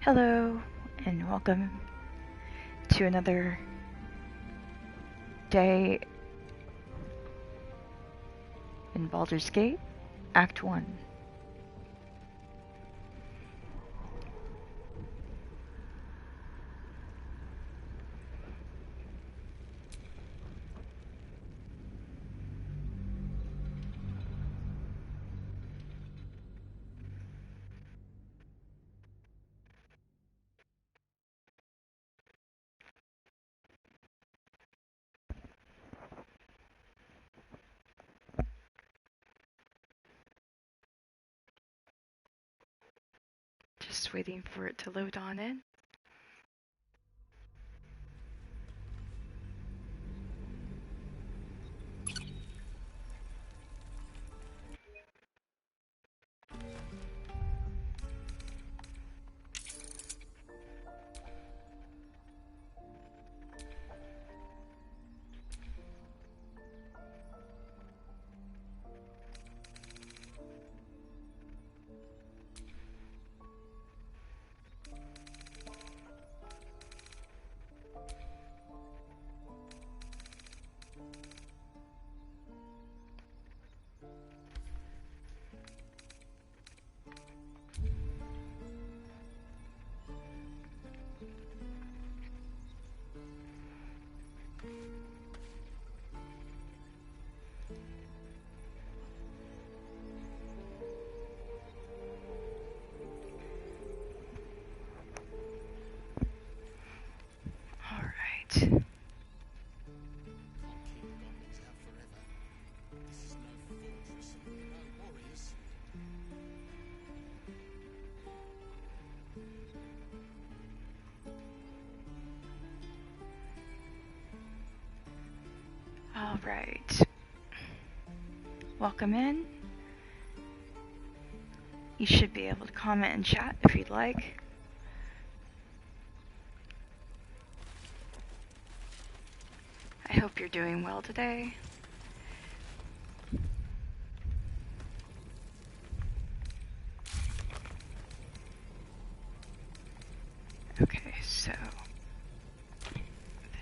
Hello, and welcome to another day in Baldur's Gate, Act 1. Just waiting for it to load on in. Alright. Alright. Welcome in. You should be able to comment and chat if you'd like. I hope you're doing well today. Okay, so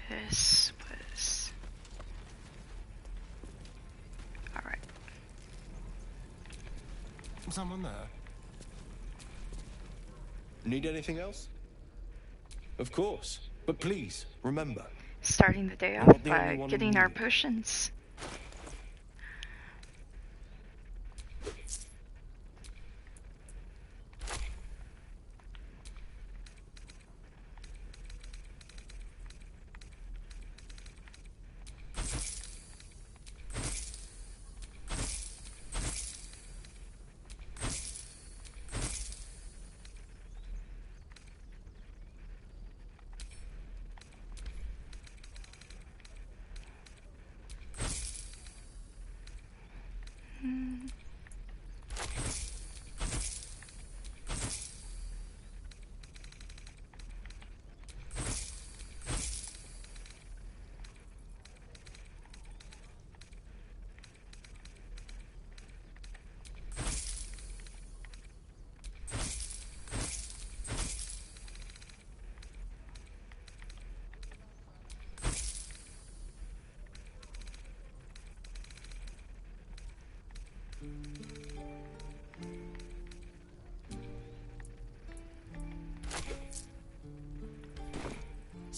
this was... Alright. Someone there? Need anything else? Of course, but please, remember. Starting the day You're off not the by only one in getting our need. potions.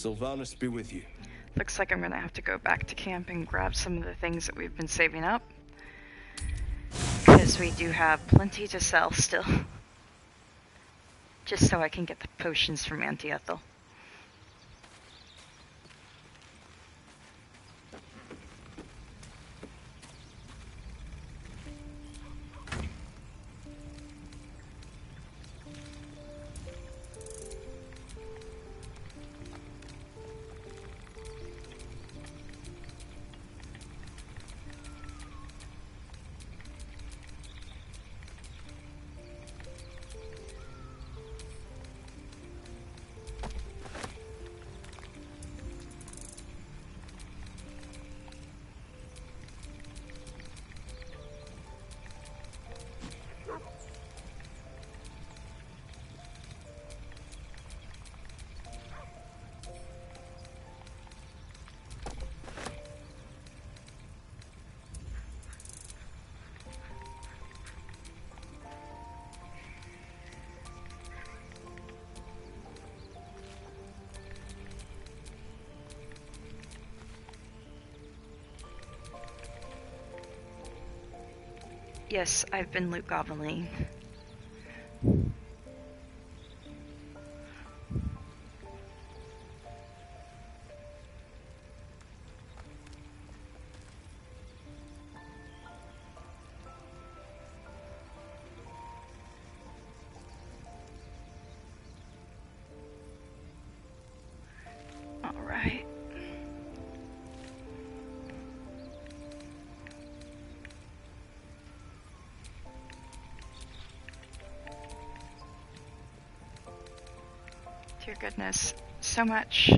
Sylvanus be with you. Looks like I'm gonna have to go back to camp and grab some of the things that we've been saving up. Because we do have plenty to sell still. Just so I can get the potions from Auntie Ethel. Yes, I've been loot gobbling. Alright. Dear goodness, so much.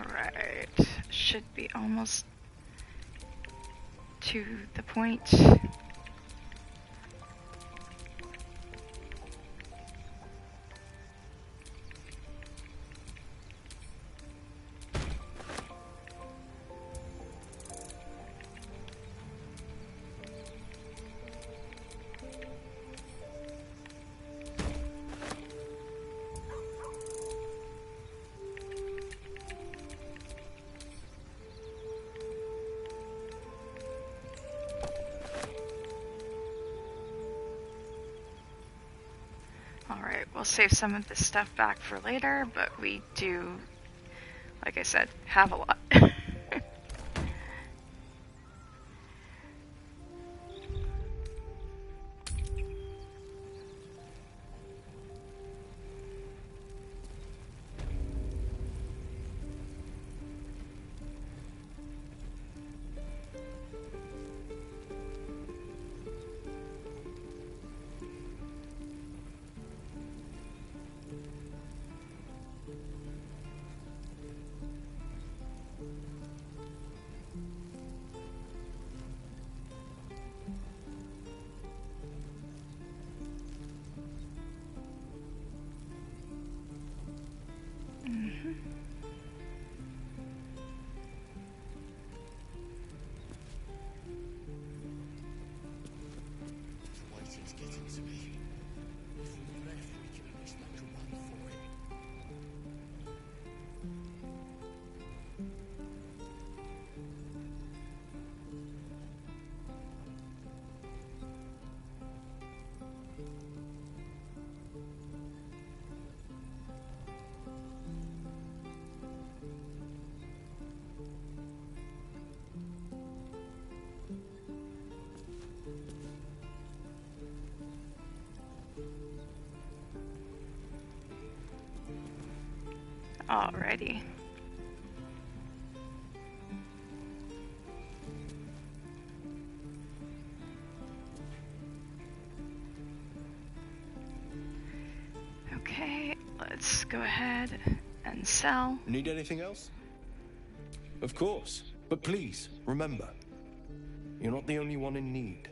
Alright, should be almost to the point. Alright, we'll save some of this stuff back for later, but we do, like I said, have a lot. Waiting's getting to me. If we left, we could at least make a run for it. Alrighty. Okay, let's go ahead and sell. Need anything else? Of course. But please, remember, you're not the only one in need.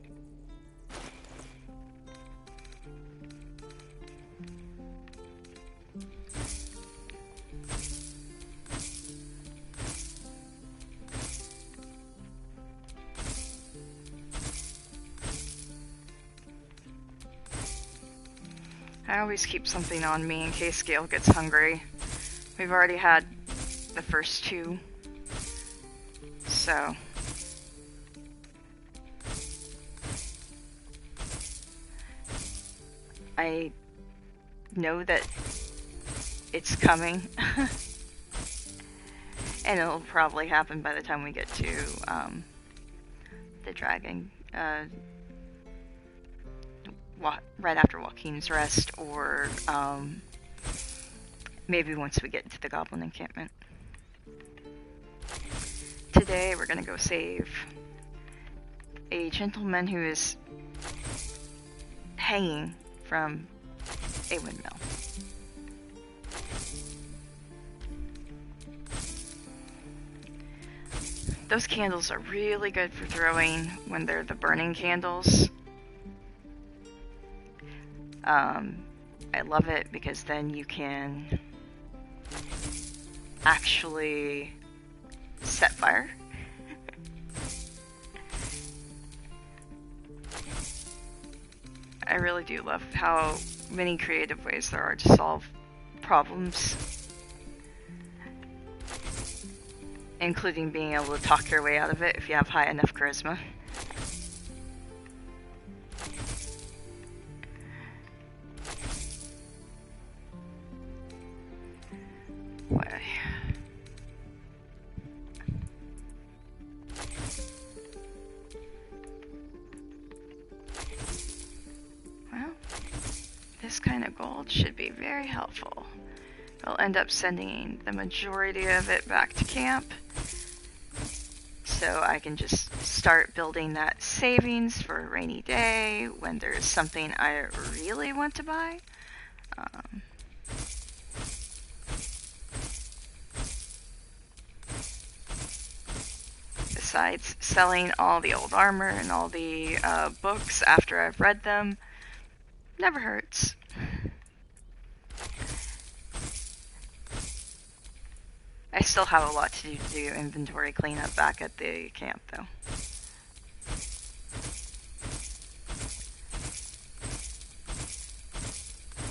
I always keep something on me in case Gale gets hungry. We've already had the first two, so... I know that it's coming, and it'll probably happen by the time we get to the dragon, right after Joaquin's Rest, or maybe once we get into the Goblin encampment. Today we're gonna go save a gentleman who is hanging from a windmill. Those candles are really good for throwing when they're the burning candles. I love it because then you can actually set fire. I really do love how many creative ways there are to solve problems, including being able to talk your way out of it if you have high enough charisma. Well, this kind of gold should be very helpful. We'll end up sending the majority of it back to camp, so I can just start building that savings for a rainy day when there's something I really want to buy. Besides selling all the old armor and all the books after I've read them, never hurts. I still have a lot to do inventory cleanup back at the camp, though.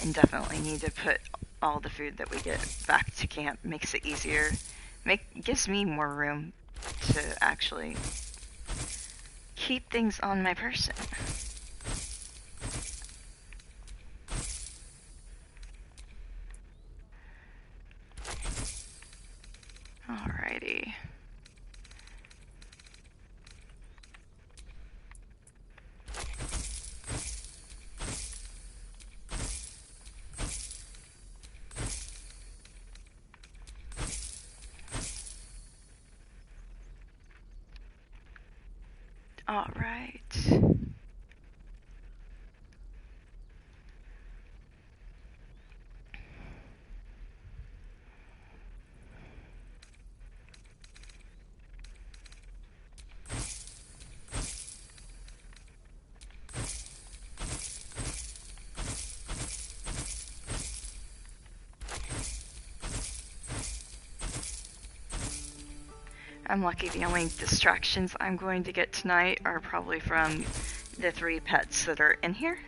And definitely need to put all the food that we get back to camp. Makes it easier. Gives me more room to actually keep things on my person. Alrighty. Alright. I'm lucky the only distractions I'm going to get tonight are probably from the 3 pets that are in here.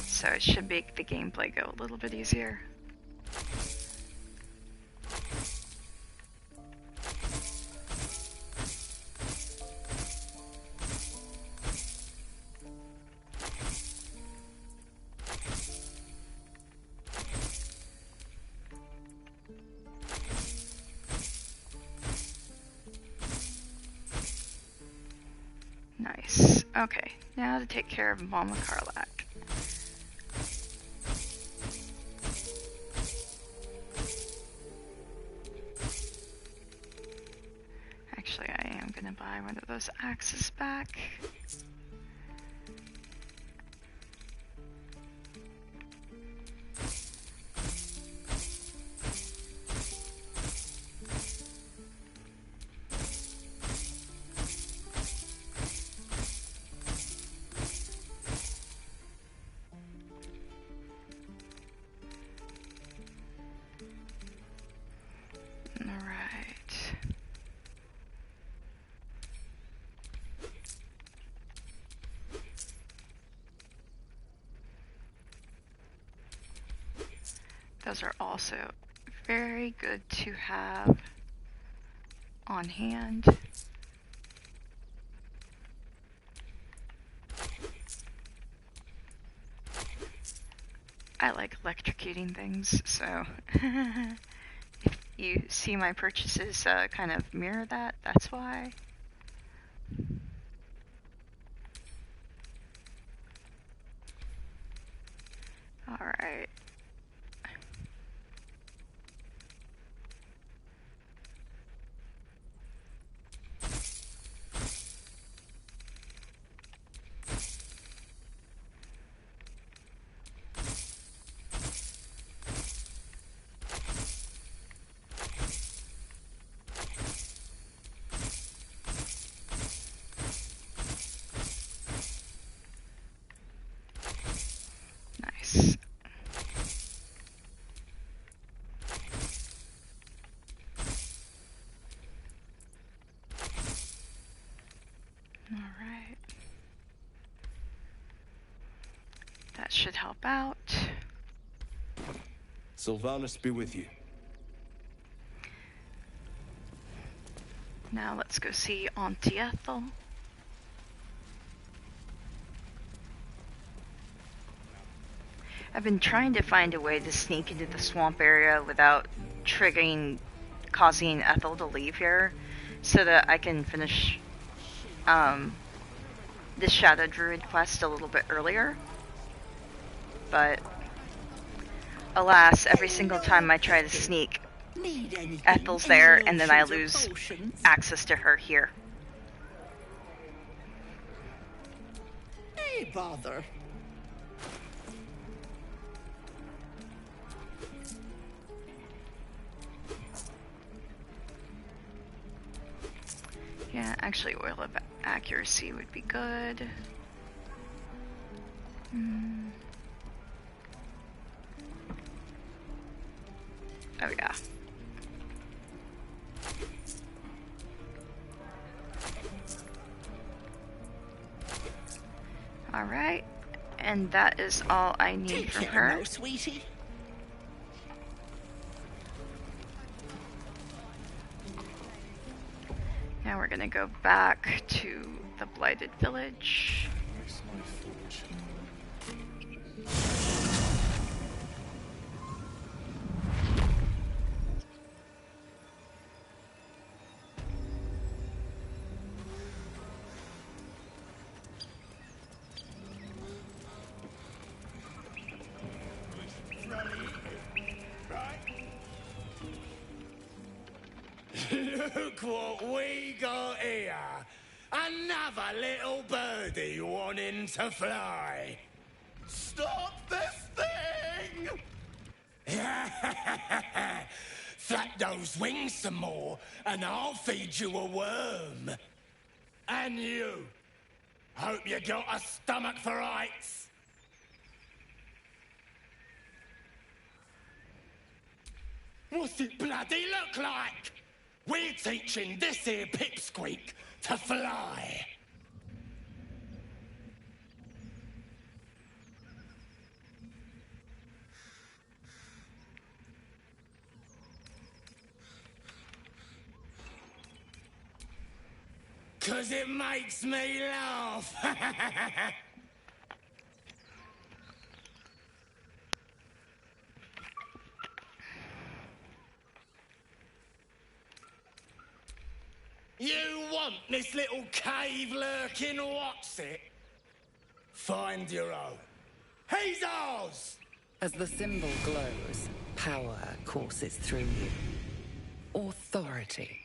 So it should make the gameplay go a little bit easier. Nice. Okay, now to take care of Mama Karlak. Actually, I am gonna buy one of those axes back. Alright. Those are also very good to have on hand. I like electrocuting things, so if you see my purchases kind of mirror that, that's why. Alright. Nice. Alright. That should help out. Sylvanus be with you. Now let's go see Auntie Ethel. I've been trying to find a way to sneak into the swamp area without causing Ethel to leave here, so that I can finish this Shadow Druid quest a little bit earlier. But alas, every single time I try to sneak, Ethel's there, and then I lose access to her here. Hey, Baldur. Yeah, actually, Oil of Accuracy would be good. Oh, yeah. Alright, and that is all I need from her. Now, sweetie. Now we're gonna go back to the Blighted Village. Where's my forge? Look what we got here. Another little birdie wanting to fly. Stop this thing! Flap those wings some more, and I'll feed you a worm. And you. Hope you got a stomach for heights. What's it bloody look like? We're teaching this here pipsqueak to fly. Cause it makes me laugh. You want this little cave lurking what's it? Find your own. He's ours! As the symbol glows, power courses through you. Authority.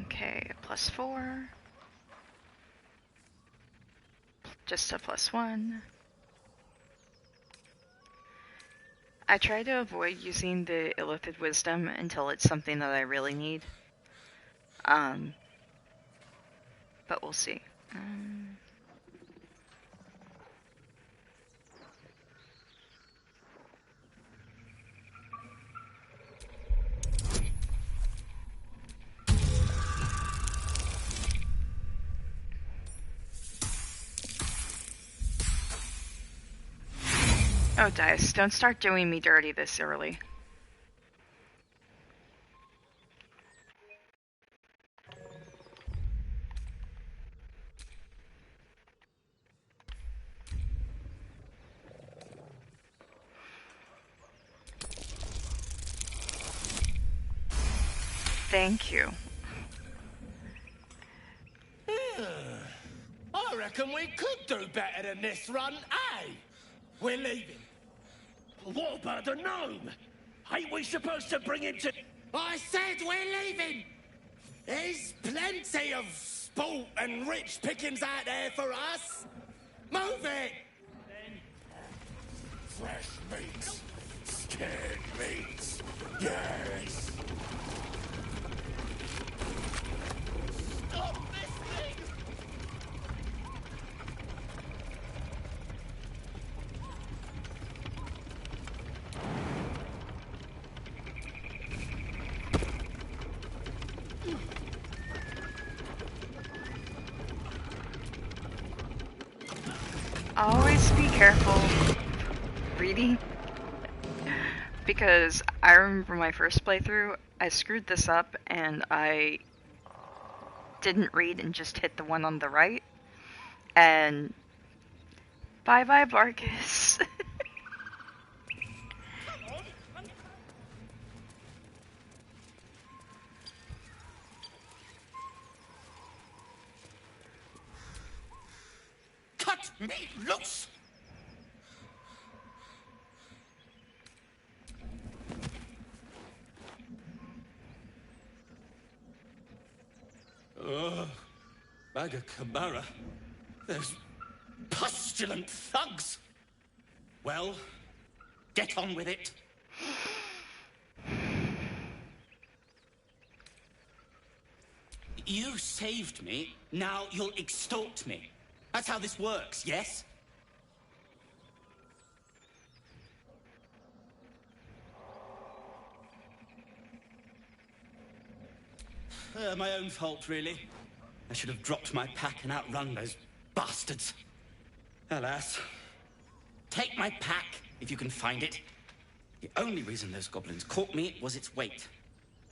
Okay, +4. Just a +1. I try to avoid using the Illithid Wisdom until it's something that I really need. But we'll see. Oh, Dice, don't start doing me dirty this early. Thank you. I reckon we could do better than this run, eh? We're leaving. What about the gnome? Ain't we supposed to bring him to... I said we're leaving! There's plenty of sport and rich pickings out there for us. Move it! Fresh meats. Scared meats. Yes! Stop this thing! Always be careful reading, because I remember my first playthrough, I screwed this up and I didn't read and just hit the one on the right, and bye bye Barkus. Cut me loose! Bagacamara. Those pustulant thugs. Well, get on with it. You saved me, now you'll extort me. That's how this works, yes? My own fault, really. I should have dropped my pack and outrun those bastards. Alas. Take my pack, if you can find it. The only reason those goblins caught me was its weight.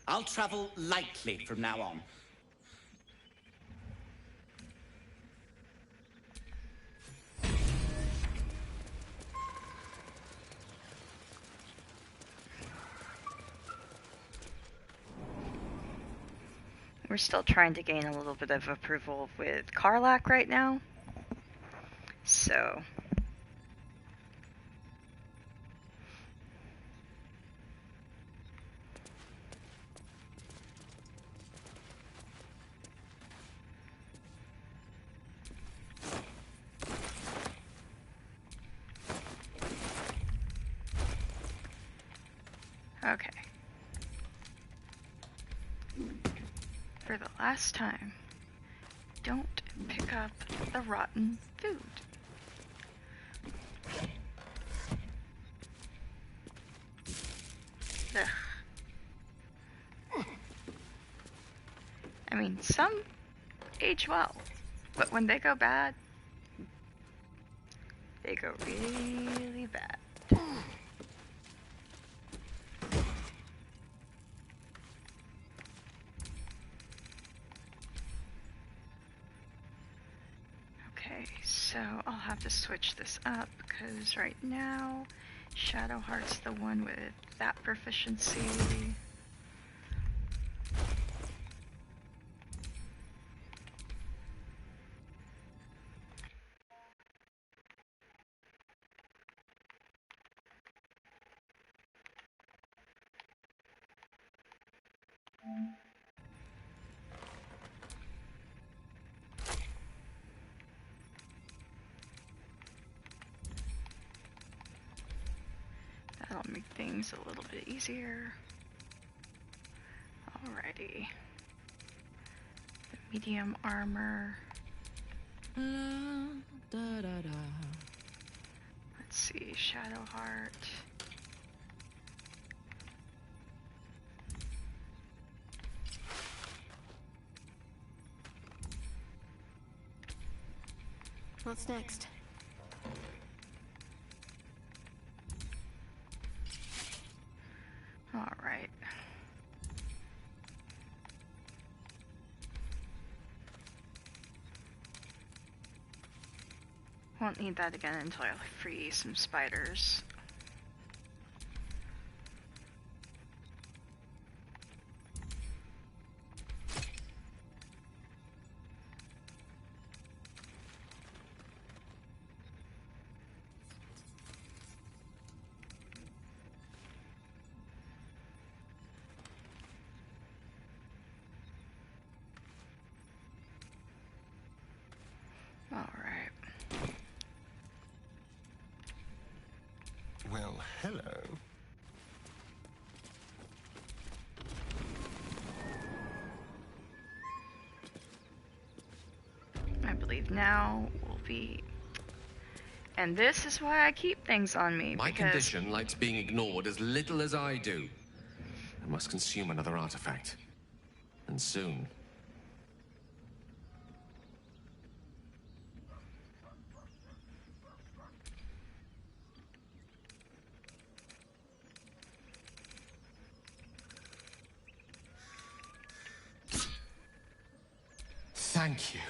I'll travel lightly from now on. We're still trying to gain a little bit of approval with Karlach right now. So... Okay. For the last time, don't pick up the rotten food. Ugh. I mean, some age well, but when they go bad, they go really bad. Okay, so I'll have to switch this up because right now Shadowheart's the one with that proficiency. That'll make things a little bit easier. Alrighty. The medium armor. Let's see, Shadowheart. What's next? Won't need that again until I free some spiders. Alright. Well, hello. I believe now will be... And this is why I keep things on me, My because... condition likes being ignored as little as I do. I must consume another artifact. And soon. Thank you.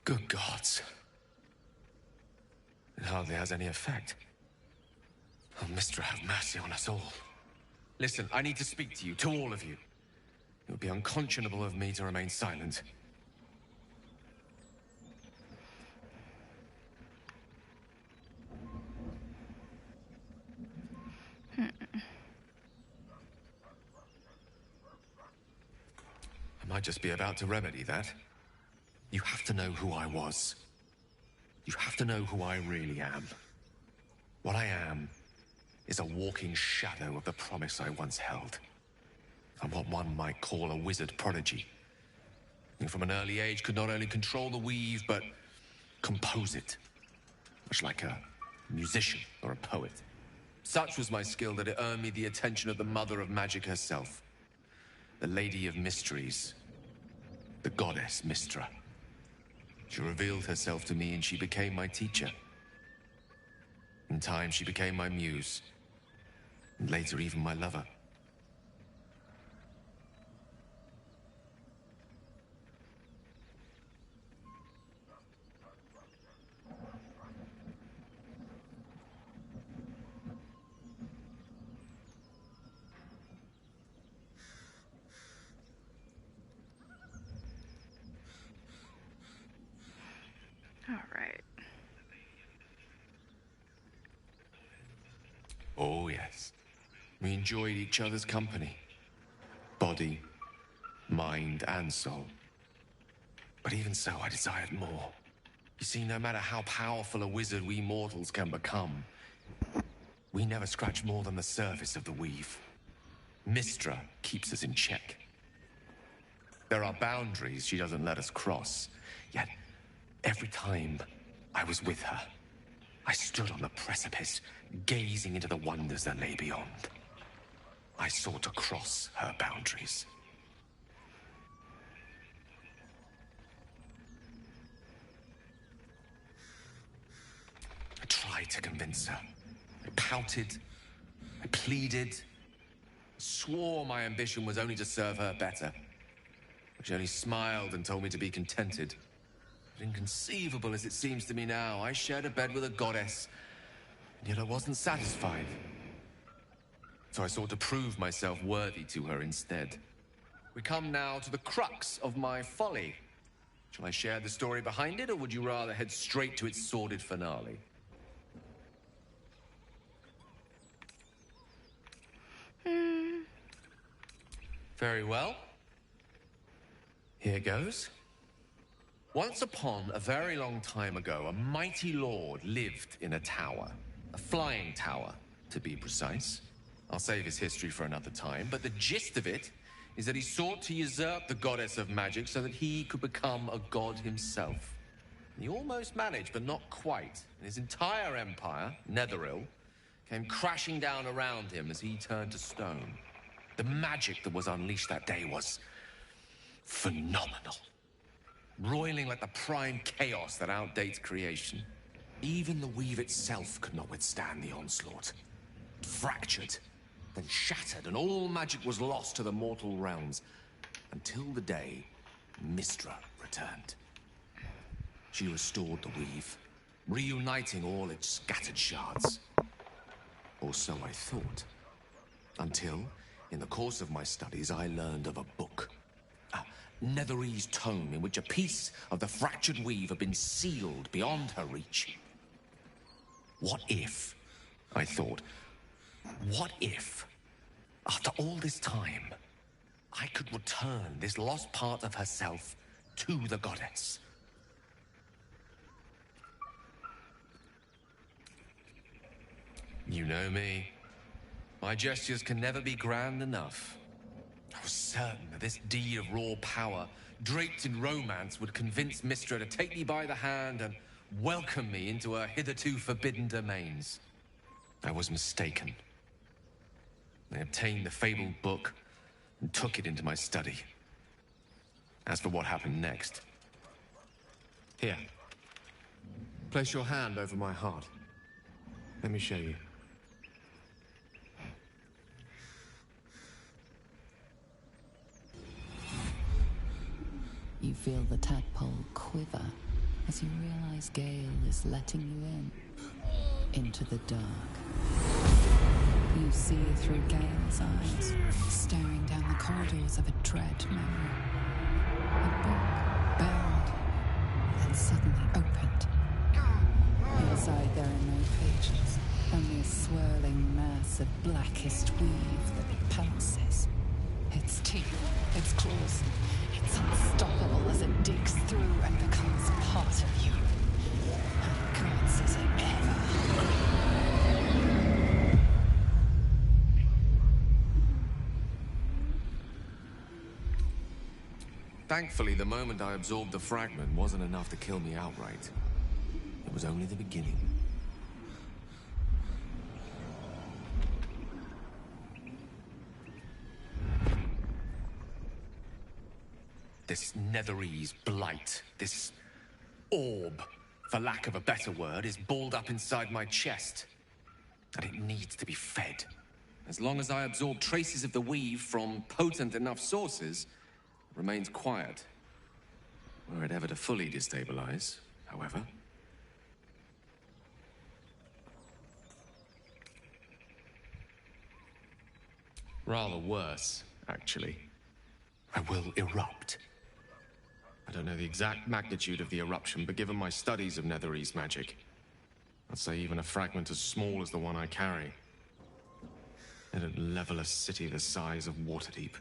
Good gods. It hardly has any effect. Oh, Mistra, have mercy on us all. Listen, I need to speak to you, to all of you. It would be unconscionable of me to remain silent. I might just be about to remedy that. You have to know who I was. You have to know who I really am. What I am is a walking shadow of the promise I once held. I'm what one might call a wizard prodigy. Who from an early age could not only control the weave, but compose it. Much like a musician or a poet. Such was my skill that it earned me the attention of the mother of magic herself. The Lady of Mysteries. The goddess Mistra. She revealed herself to me and she became my teacher. In time, she became my muse. And later, even my lover. Alright. Oh, yes. We enjoyed each other's company. Body, mind, and soul. But even so, I desired more. You see, no matter how powerful a wizard we mortals can become, we never scratch more than the surface of the weave. Mistra keeps us in check. There are boundaries she doesn't let us cross, yet every time I was with her, I stood on the precipice, gazing into the wonders that lay beyond. I sought to cross her boundaries. I tried to convince her. I pouted. I pleaded. Swore my ambition was only to serve her better. But she only smiled and told me to be contented. But inconceivable as it seems to me now, I shared a bed with a goddess, and yet I wasn't satisfied. So I sought to prove myself worthy to her instead. We come now to the crux of my folly. Shall I share the story behind it, or would you rather head straight to its sordid finale? Very well. Here goes. Once upon a very long time ago, a mighty lord lived in a tower. A flying tower, to be precise. I'll save his history for another time, but the gist of it is that he sought to usurp the goddess of magic so that he could become a god himself. He almost managed, but not quite. And his entire empire, Netheril, came crashing down around him as he turned to stone. The magic that was unleashed that day was phenomenal. Roiling like the prime chaos that outdates creation. Even the weave itself could not withstand the onslaught. It fractured, then shattered, and all magic was lost to the mortal realms, until the day Mystra returned. She restored the weave, reuniting all its scattered shards. Or so I thought. Until, in the course of my studies, I learned of a book. A Netherese tome in which a piece of the fractured weave had been sealed beyond her reach. What if, I thought, what if, after all this time, I could return this lost part of herself to the goddess? You know me. My gestures can never be grand enough. I was certain that this deed of raw power, draped in romance, would convince Mystra to take me by the hand and welcome me into her hitherto forbidden domains. I was mistaken. I obtained the fabled book and took it into my study. As for what happened next... Here. Place your hand over my heart. Let me show you. You feel the tadpole quiver as you realize Gale is letting you into the dark. You see through Gale's eyes, staring down the corridors of a dread memory. A book bound, then suddenly opened. Inside there are no pages, only a swirling mass of blackest weave that pulses. Its teeth, its claws, it's unstoppable as it digs through and becomes part of you. And guards as it ever. Thankfully, the moment I absorbed the fragment wasn't enough to kill me outright. It was only the beginning. This Netherese blight, this orb, for lack of a better word, is balled up inside my chest. And it needs to be fed. As long as I absorb traces of the weave from potent enough sources, it remains quiet. Were it ever to fully destabilize, however. Rather worse, actually. I will erupt. I don't know the exact magnitude of the eruption, but given my studies of Netherese magic, I'd say even a fragment as small as the one I carry, it'd level a city the size of Waterdeep.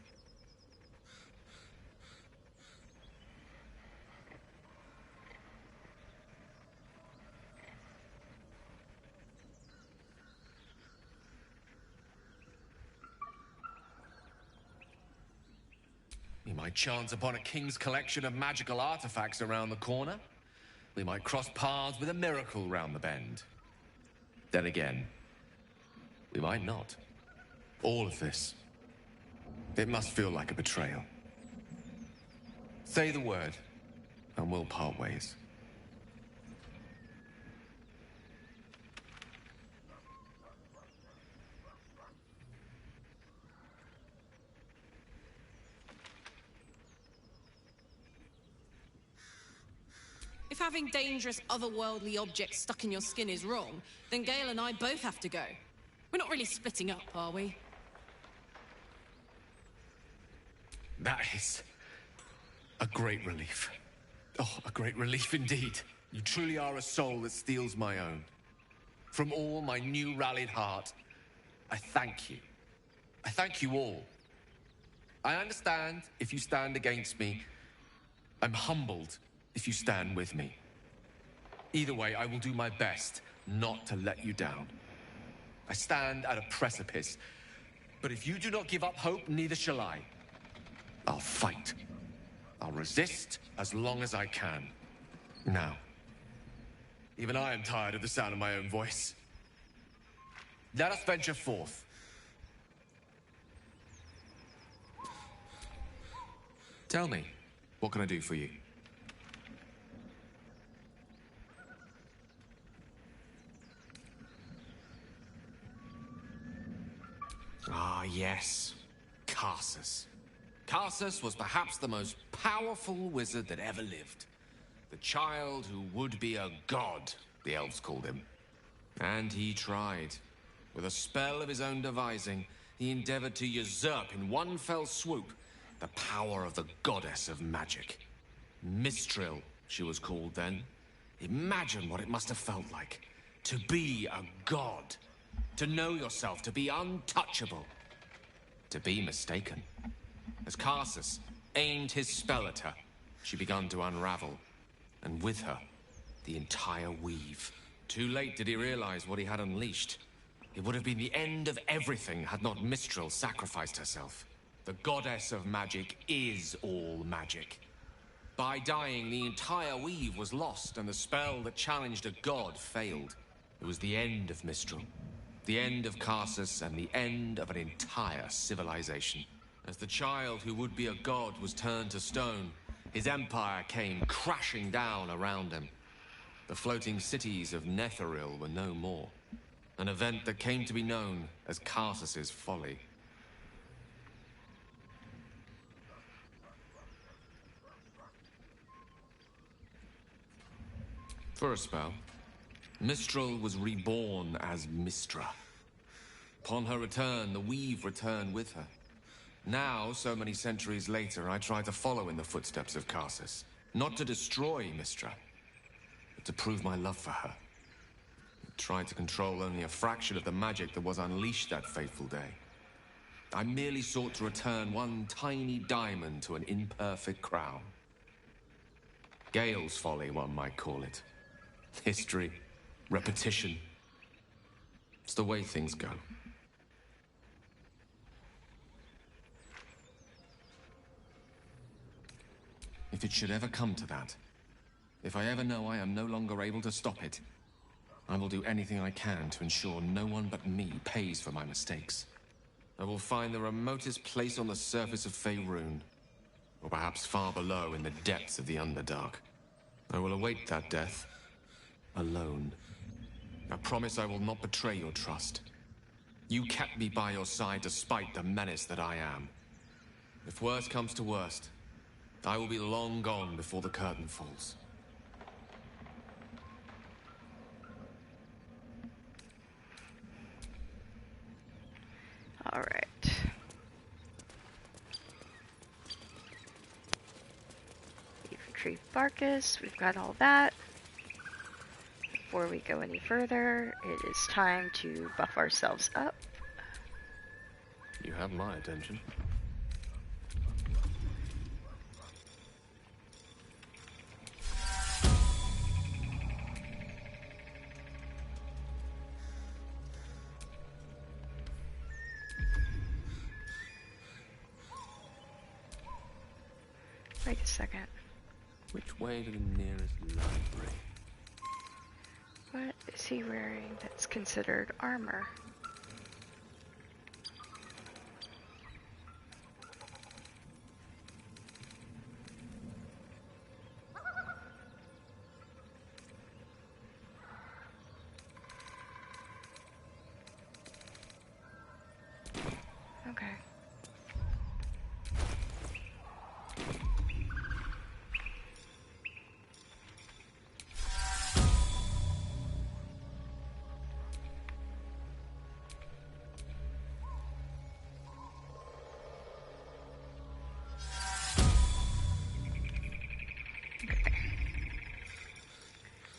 We might chance upon a king's collection of magical artifacts around the corner. We might cross paths with a miracle round the bend. Then again, we might not. All of this, it must feel like a betrayal. Say the word, and we'll part ways. If having dangerous otherworldly objects stuck in your skin is wrong, then Gale and I both have to go. We're not really splitting up, are we? That is a great relief. Oh, a great relief indeed. You truly are a soul that steals my own. From all my new rallied heart, I thank you. I thank you all. I understand if you stand against me. I'm humbled if you stand with me. Either way, I will do my best not to let you down. I stand at a precipice, but if you do not give up hope, neither shall I. I'll fight. I'll resist as long as I can. Now, even I am tired of the sound of my own voice. Let us venture forth. Tell me, what can I do for you? Ah, yes. Karsus. Karsus was perhaps the most powerful wizard that ever lived. The child who would be a god, the elves called him. And he tried. With a spell of his own devising, he endeavored to usurp in one fell swoop the power of the goddess of magic. Mistral, she was called then. Imagine what it must have felt like. To be a god. To know yourself, to be untouchable. To be mistaken. As Karsus aimed his spell at her, she began to unravel. And with her, the entire weave. Too late did he realize what he had unleashed. It would have been the end of everything had not Mistral sacrificed herself. The goddess of magic is all magic. By dying, the entire weave was lost, and the spell that challenged a god failed. It was the end of Mistral. The end of Karsus, and the end of an entire civilization. As the child who would be a god was turned to stone, his empire came crashing down around him. The floating cities of Netheril were no more. An event that came to be known as Karsus's folly. For a spell, Mistral was reborn as Mistra. Upon her return, the weave returned with her. Now, so many centuries later, I try to follow in the footsteps of Karsus. Not to destroy Mistra, but to prove my love for her. I tried to control only a fraction of the magic that was unleashed that fateful day. I merely sought to return one tiny diamond to an imperfect crown. Gale's folly, one might call it. History, repetition. It's the way things go. If it should ever come to that, if I ever know I am no longer able to stop it, I will do anything I can to ensure no one but me pays for my mistakes. I will find the remotest place on the surface of Faerun, or perhaps far below in the depths of the Underdark. I will await that death, alone. I promise I will not betray your trust. You kept me by your side despite the menace that I am. If worst comes to worst, I will be long gone before the curtain falls. All right. We've retrieved Barkus. We've got all that. Before we go any further, it is time to buff ourselves up. You have my attention. Wait a second. Which way to the nearest library? What is he wearing that's considered armor? Okay.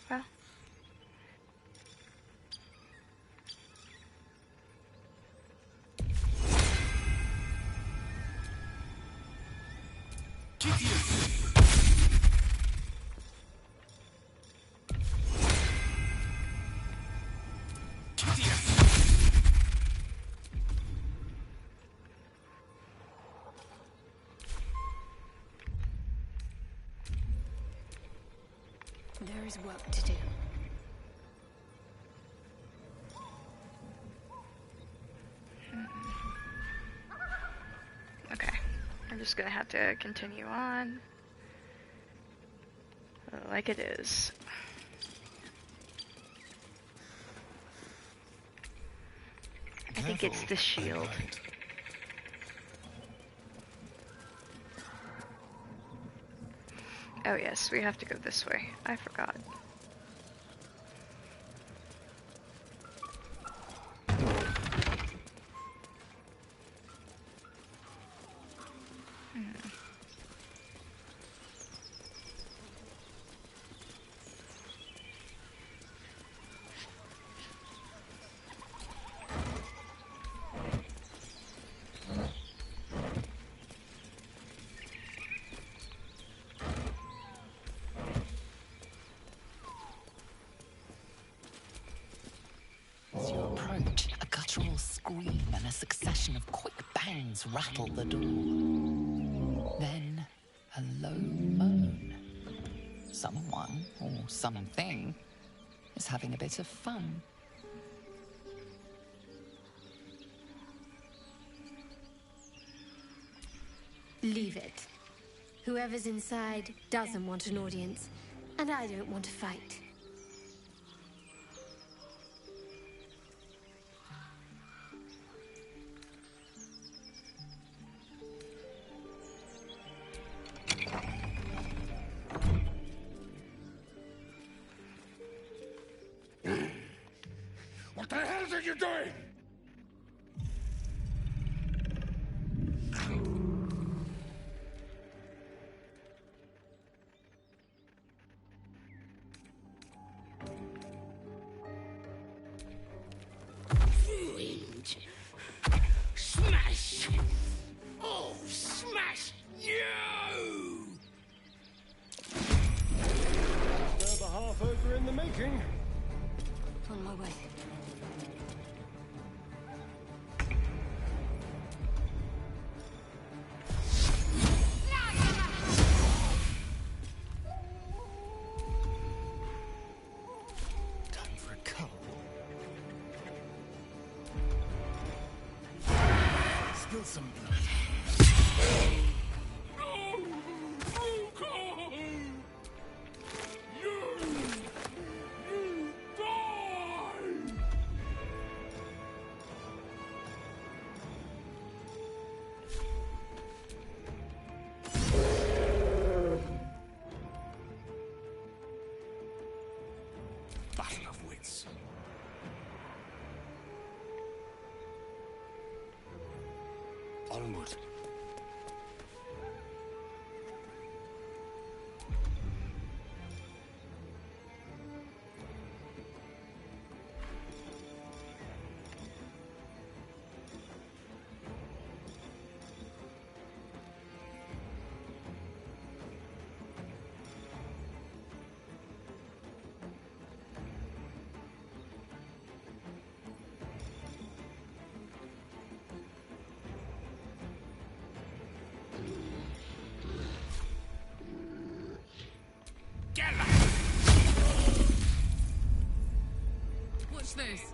Well. There is work to do. Okay. I'm just gonna have to continue on like it is. I think it's the shield. Right. Oh yes, we have to go this way. I forgot. As you approach, a guttural scream and a succession of quick bangs rattle the door. Then, a low moan. Someone, or something, is having a bit of fun. Leave it. Whoever's inside doesn't want an audience, and I don't want to fight. What the hell are you doing? Ruined. Smash! Oh, smash you! Another half ogre in the making. On my way. Time for a cup. Spill some blood. Battle of wits. Onward. Watch this.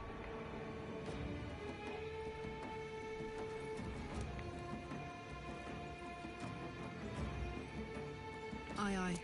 Aye, aye.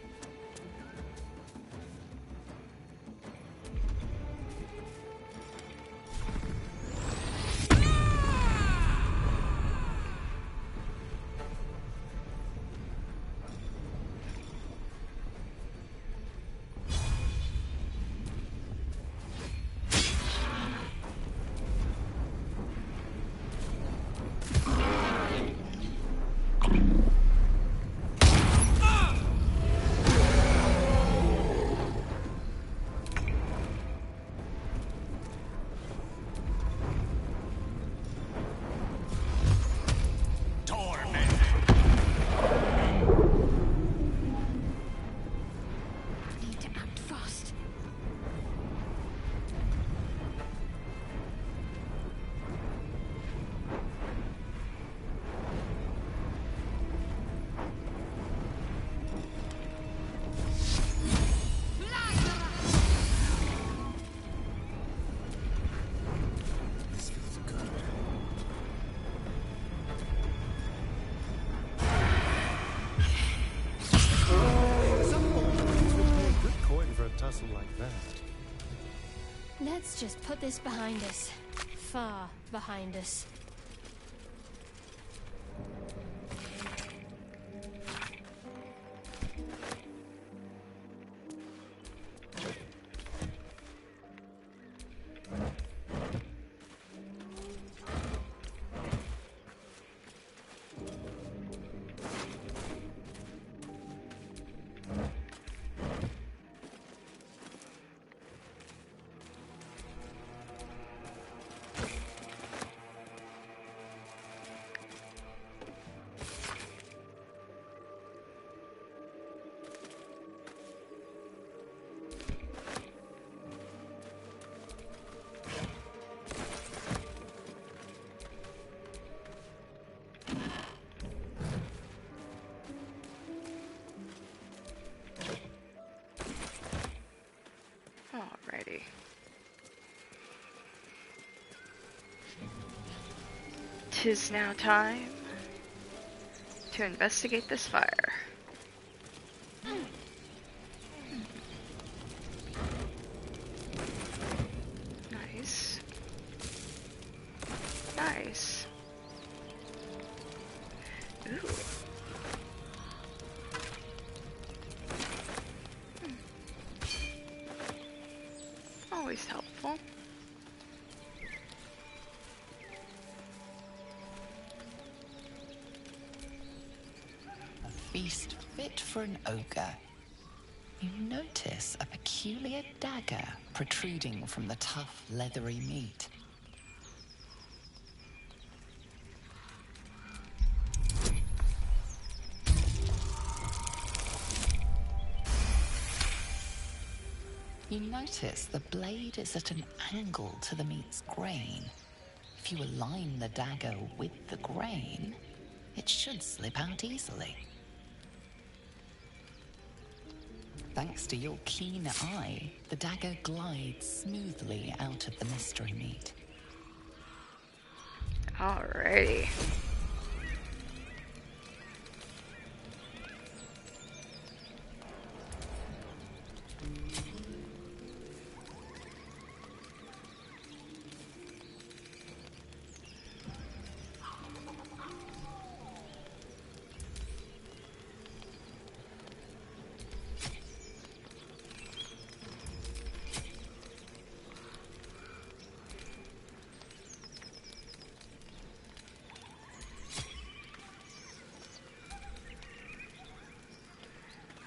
Let's just put this behind us. Far behind us. Alrighty. Tis now time to investigate this fire. Nice. Nice. Ooh. Always helpful. A feast fit for an ogre. You notice a peculiar dagger protruding from the tough, leathery meat. You notice the blade is at an angle to the meat's grain. If you align the dagger with the grain, it should slip out easily. Thanks to your keen eye, the dagger glides smoothly out of the mystery meat. Alrighty.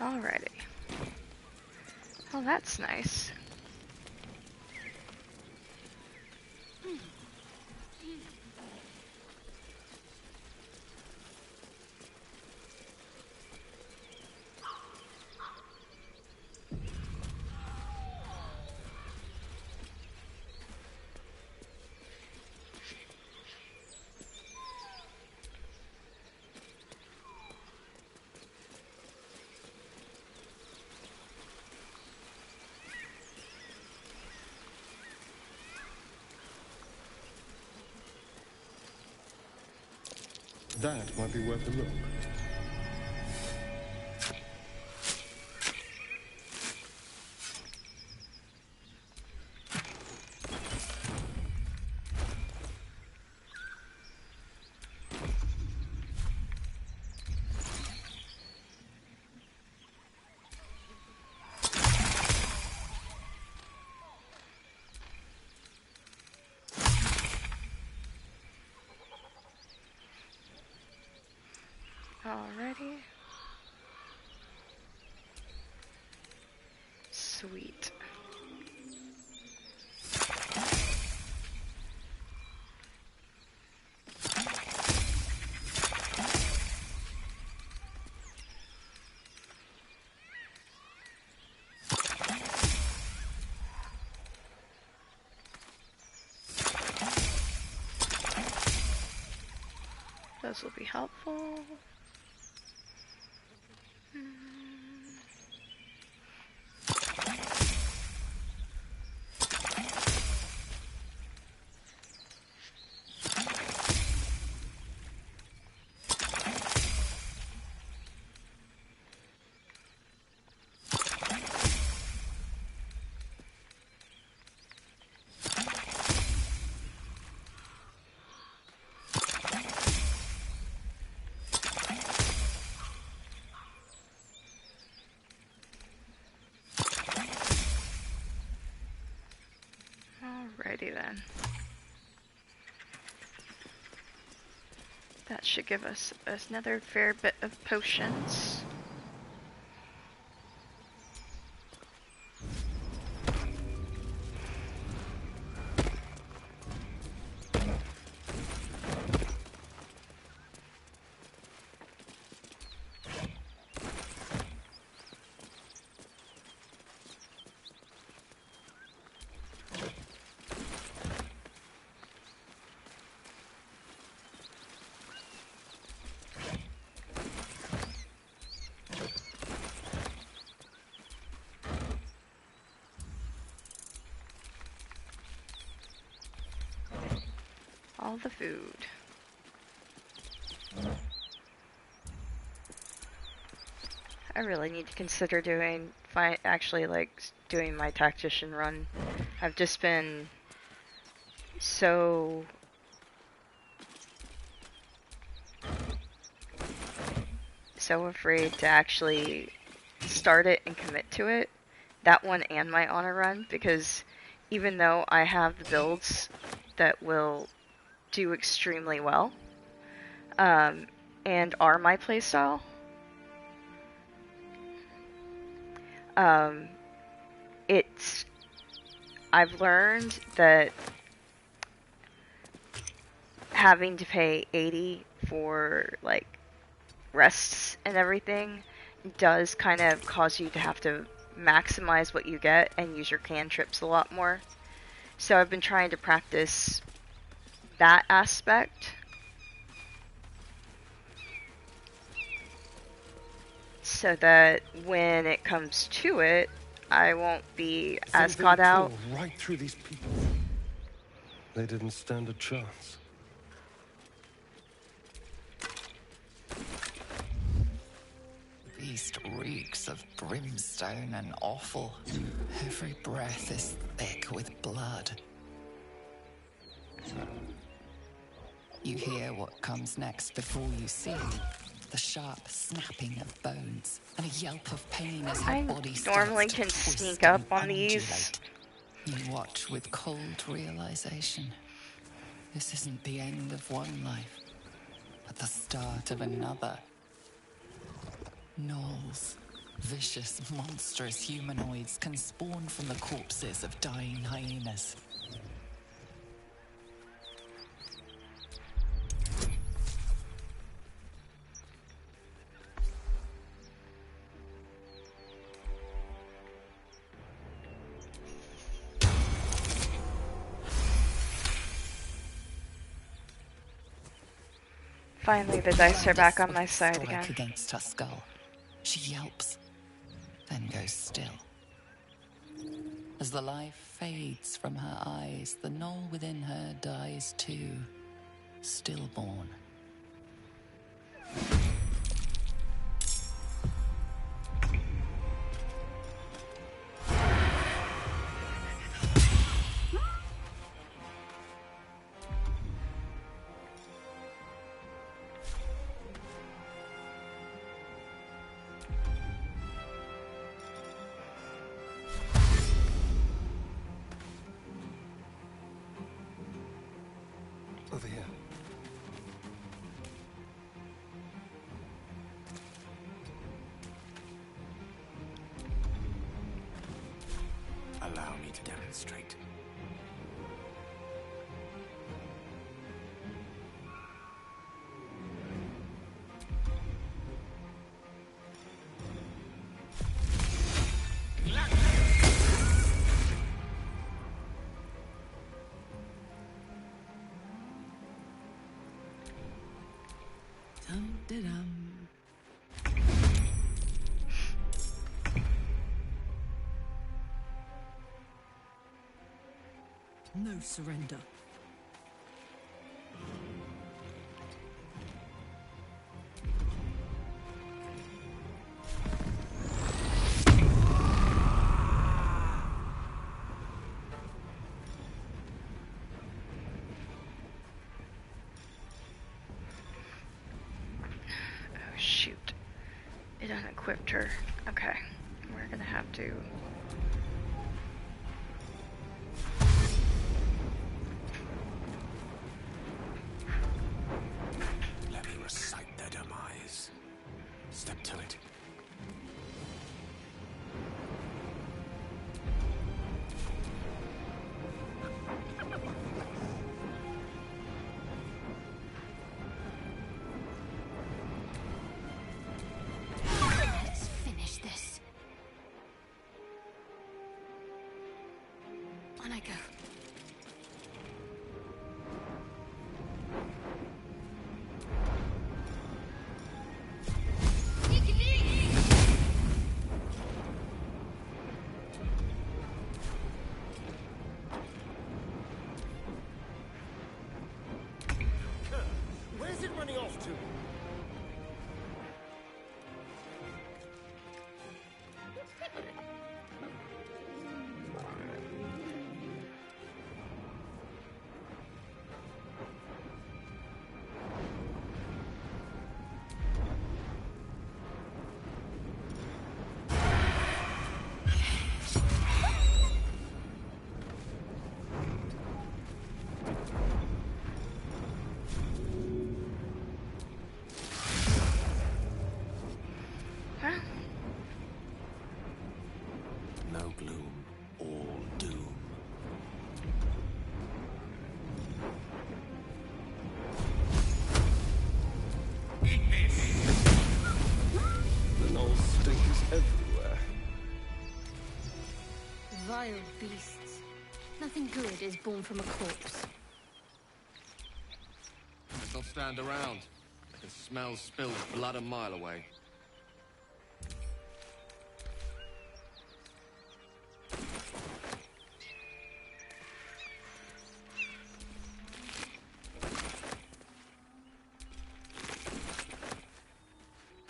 Alrighty. Well, that's nice. That might be worth a look. Alrighty. Sweet. Those will be helpful. Alrighty then. That should give us another fair bit of potions. All the food. I really need to consider doing doing my tactician run. I've just been so afraid to actually start it and commit to it. That one and my honor run, because even though I have the builds that will do extremely well, and are my playstyle, I've learned that having to pay 80 for like rests and everything does kind of cause you to have to maximize what you get and use your cantrips a lot more. So I've been trying to practice that aspect. So that when it comes to it, I won't be as caught out. Right through these people. They didn't stand a chance. Beast reeks of brimstone and offal. Every breath is thick with blood. You hear what comes next before you see the sharp snapping of bones and a yelp of pain as her body normally starts to can twist sneak up and on these. undulate. You watch with cold realization. This isn't the end of one life, but the start of another. Gnolls, vicious, monstrous humanoids can spawn from the corpses of dying hyenas. Finally, the dice are back on my side Strike again. Against her skull. She yelps, then goes still. As the life fades from her eyes, the gnoll within her dies too, stillborn. Over here. Allow me to demonstrate. Dum-de-dum. No surrender. Oh shoot. It unequipped her. Okay. We're gonna have to... go. Where's it running off to? No gloom, all doom. The null stink is everywhere. Vile beasts. Nothing good is born from a corpse. Let's not stand around. I can smell spilled blood a mile away.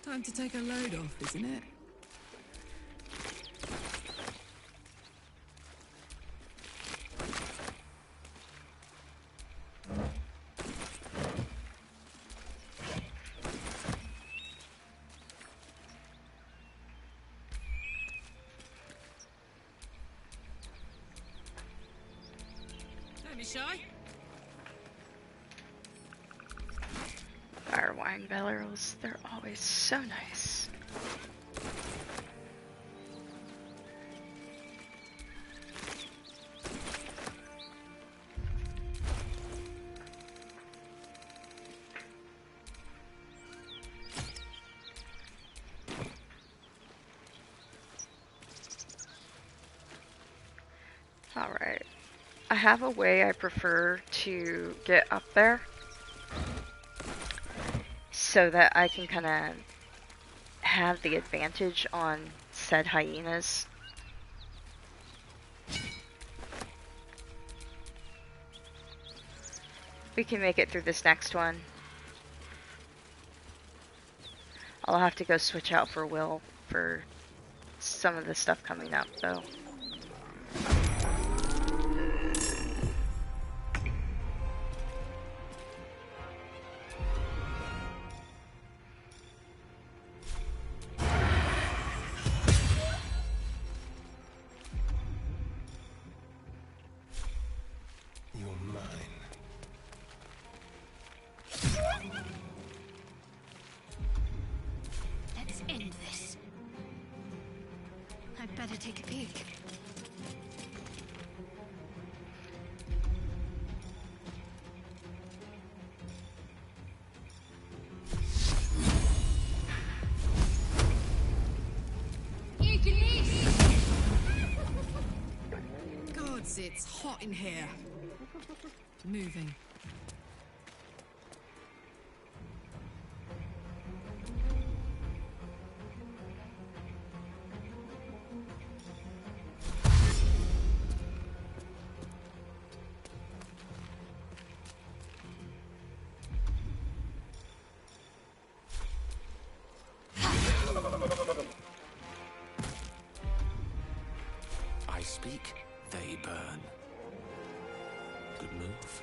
Time to take a load off, isn't it? Don't be shy. Our wine barrels, they're always so nice. Alright. I have a way I prefer to get up there so that I can kind of have the advantage on said hyenas. We can make it through this next one. I'll have to go switch out for Will for some of the stuff coming up, though. Let's end this. I'd better take a peek. Gods, it's hot in here. Moving. I speak, they burn. Good move.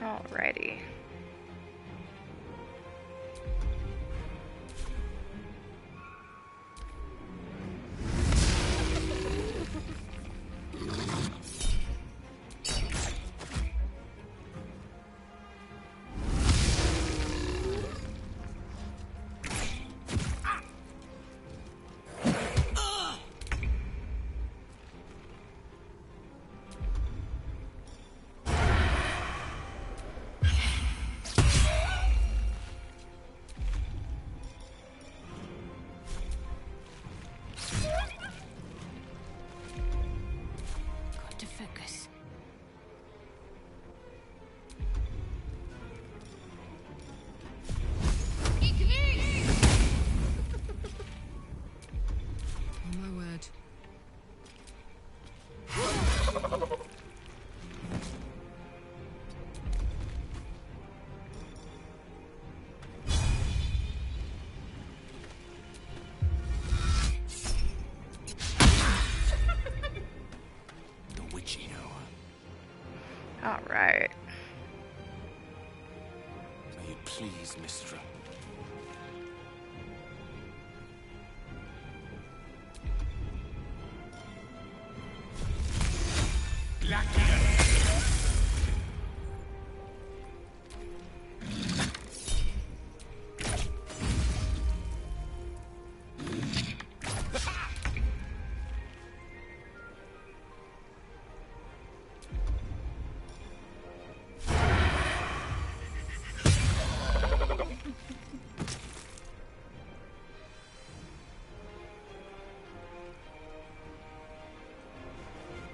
Alrighty. Alright. May it please, Mistra.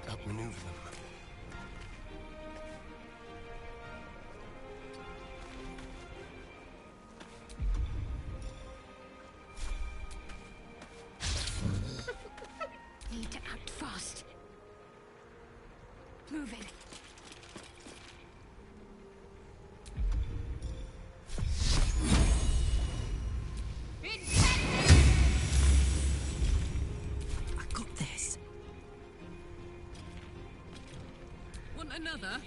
Outmaneuver them. Need to act fast. Moving. I got this. Want another?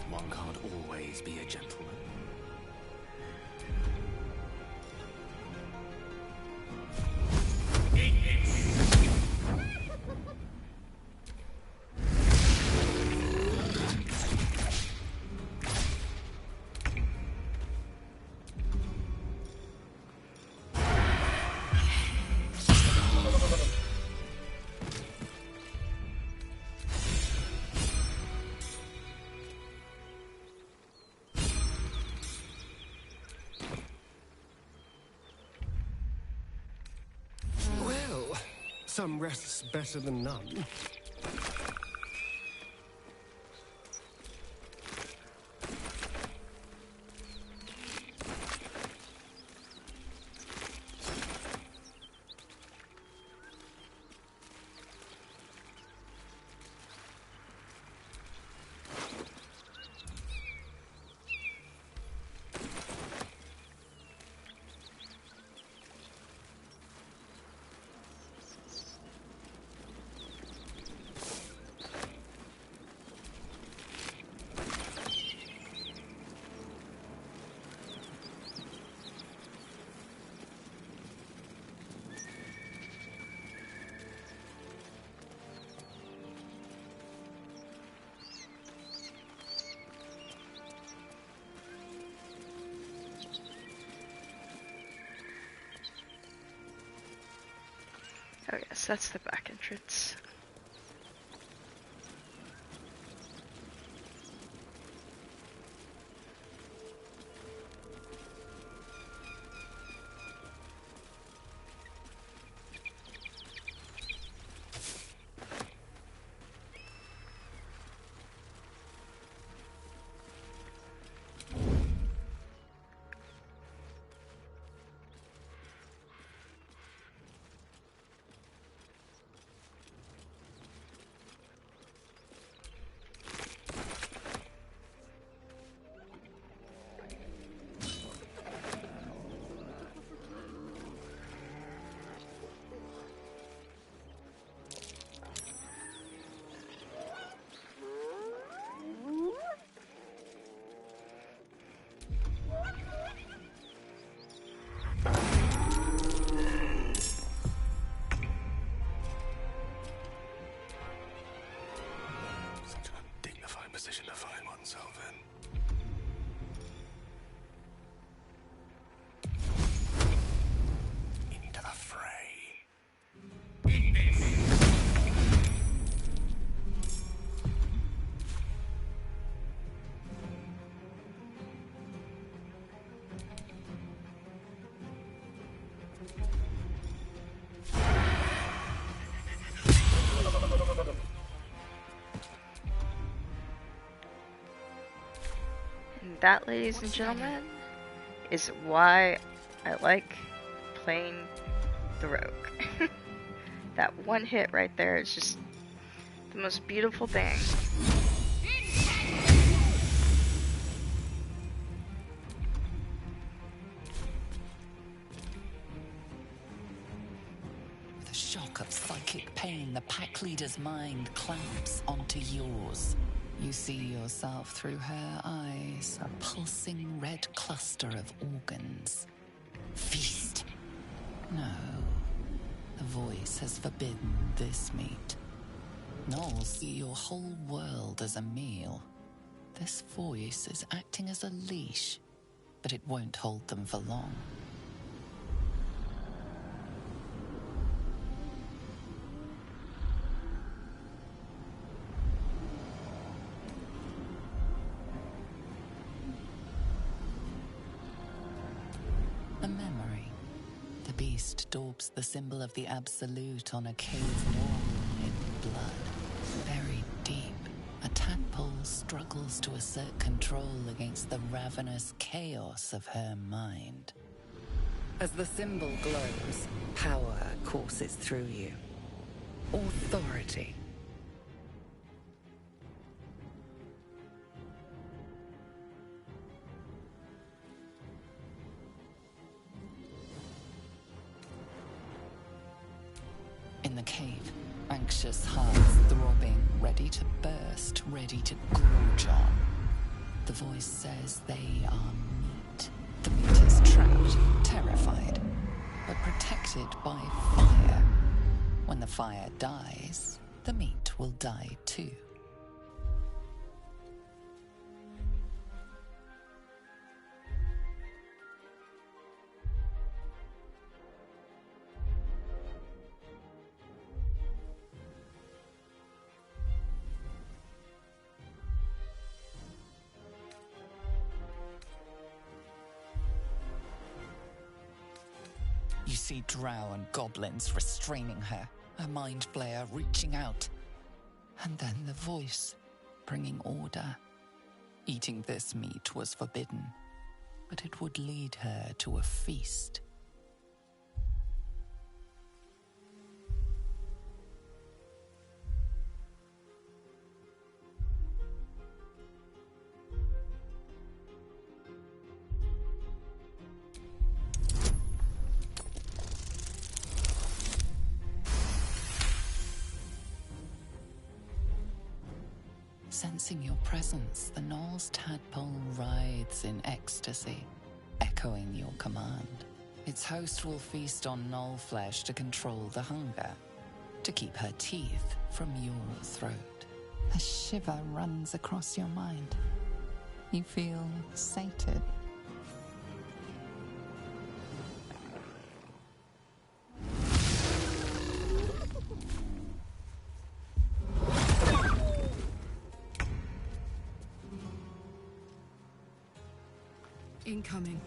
One can't always be a gentleman. Well, some rests better than none. Oh yes, that's the back entrance. Such an undignified position to find oneself in. Into the fray. And that, ladies and gentlemen, is why I like playing the rogue. That one hit right there is just The most beautiful thing. With a shock of psychic pain, the pack leader's mind clamps onto yours. You see yourself through her eyes, a pulsing red cluster of organs. Feast. No. The voice has forbidden this meat. Gnolls see your whole world as a meal. This voice is acting as a leash, but it won't hold them for long. A memory. The beast daubs the symbol of the Absolute on a cave wall in blood. Buried deep, a tadpole struggles to assert control against the ravenous chaos of her mind. As the symbol glows, power courses through you. Authority. In the cave, anxious hearts throbbing, ready to burst, ready to gorge on. The voice says they are meat. The meat is trapped, terrified, but protected by fire. When the fire dies, the meat will die too. You see drow and goblins restraining her, a mind flayer reaching out. And then the voice, bringing order. Eating this meat was forbidden, but it would lead her to a feast. Sensing your presence, the Gnoll's tadpole writhes in ecstasy, echoing your command. Its host will feast on Gnoll flesh to control the hunger, to keep her teeth from your throat. A shiver runs across your mind. You feel sated. Incoming.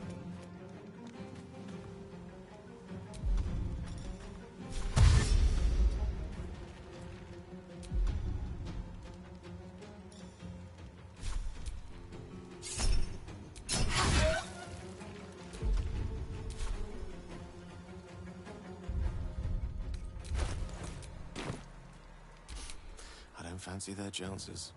I don't fancy their chances.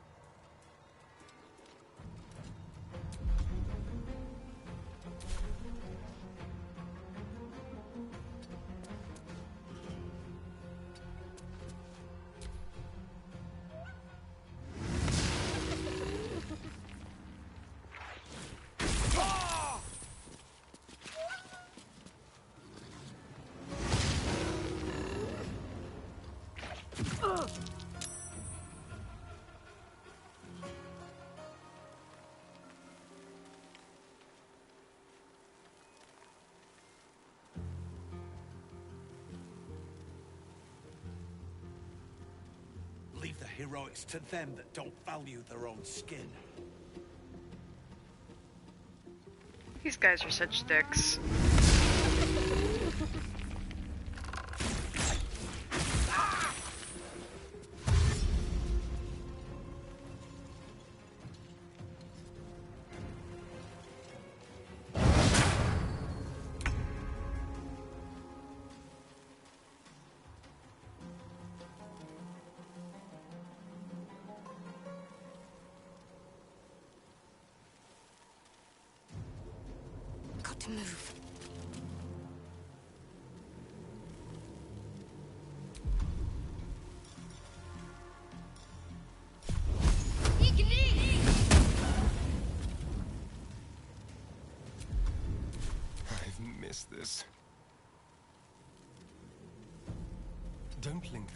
Leave the heroics to them that don't value their own skin. These guys are such dicks. to move. I've missed this. Don't linger.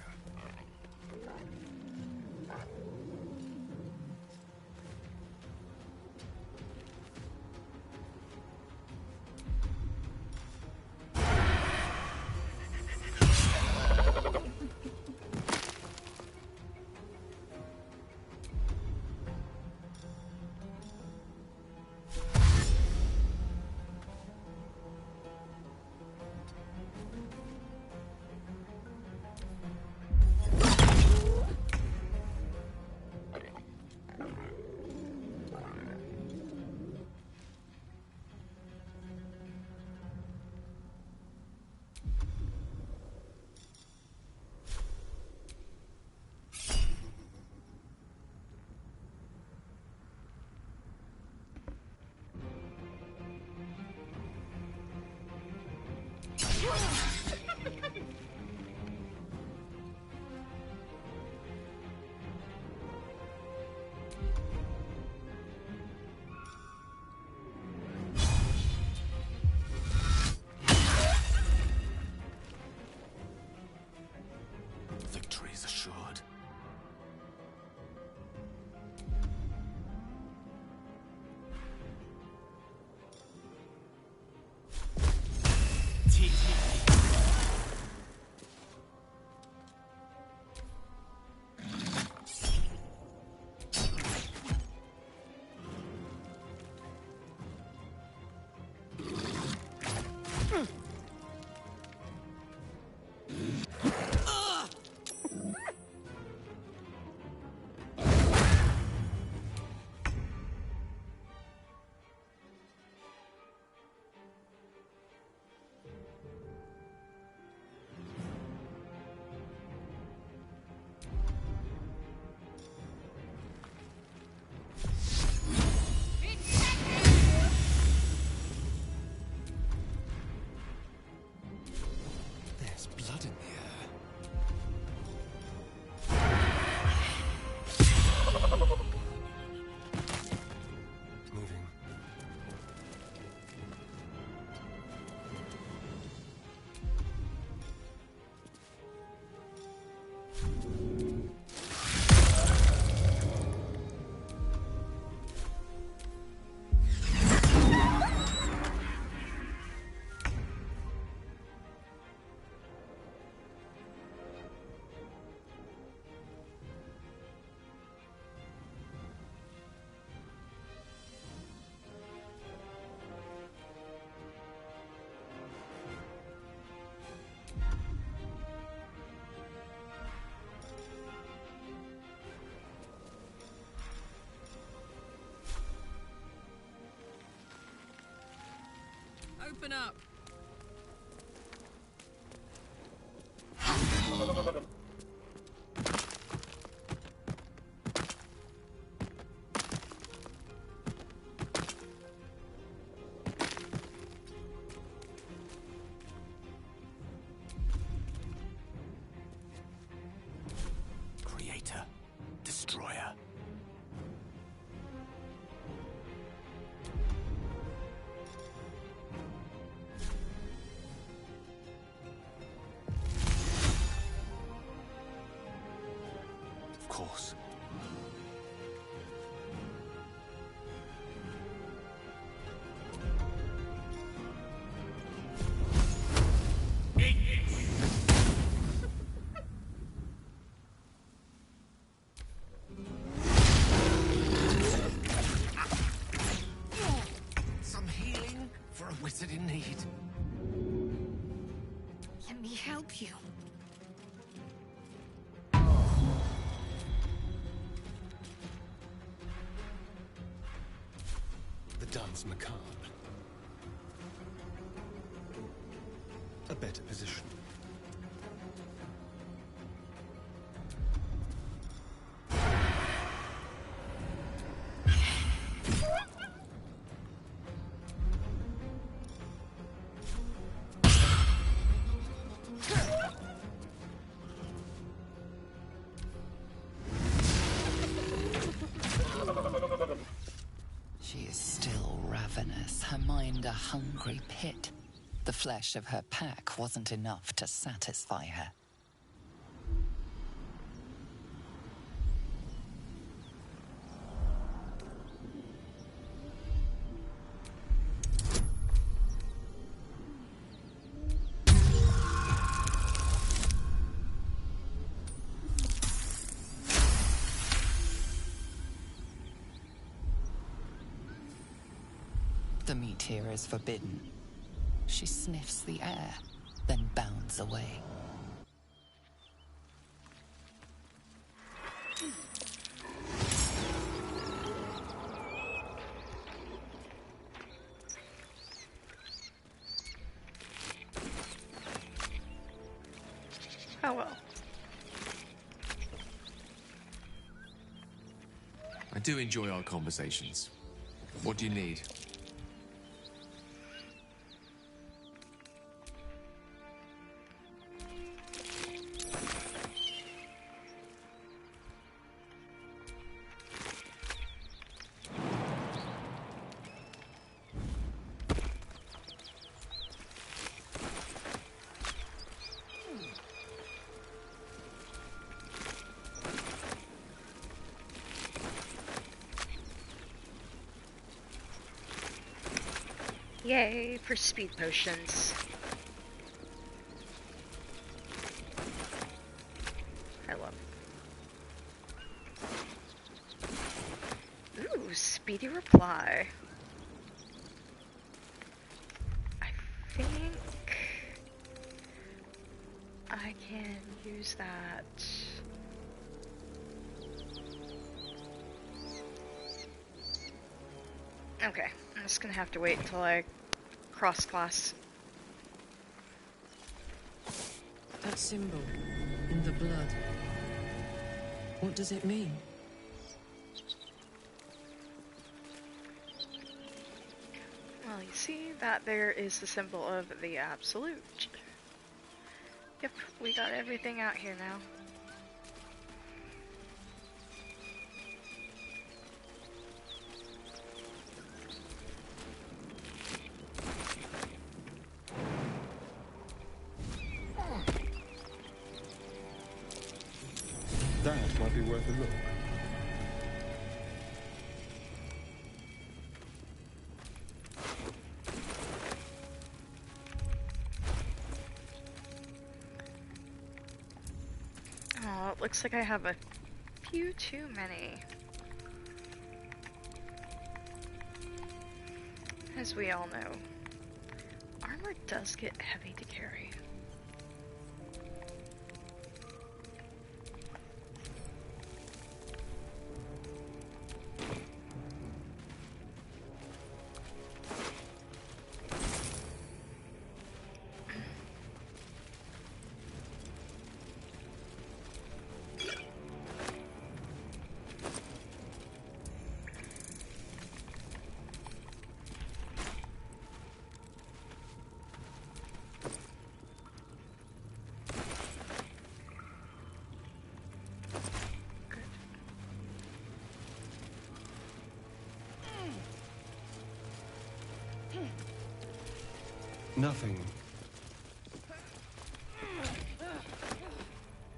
Victory is assured. There's blood in the air. Moving. Open up. Creator, destroyer. Of course. Some healing for a wizard in need. Let me help you. The dance macabre. A better position. hungry pit. The flesh of her pack wasn't enough to satisfy her. The meat here is forbidden. She sniffs the air, then bounds away. Oh well. I do enjoy our conversations. What do you need? Yay for speed potions. I love it. Ooh, speedy reply. I think I can use that. Okay, I'm just gonna have to wait until I cross class. That symbol in the blood. What does it mean? Well, you see that there is the symbol of the Absolute. Yep, we got everything out here now. That might be worth a look. Oh, it looks like I have a few too many. As we all know, armor does get heavy to carry. Nothing.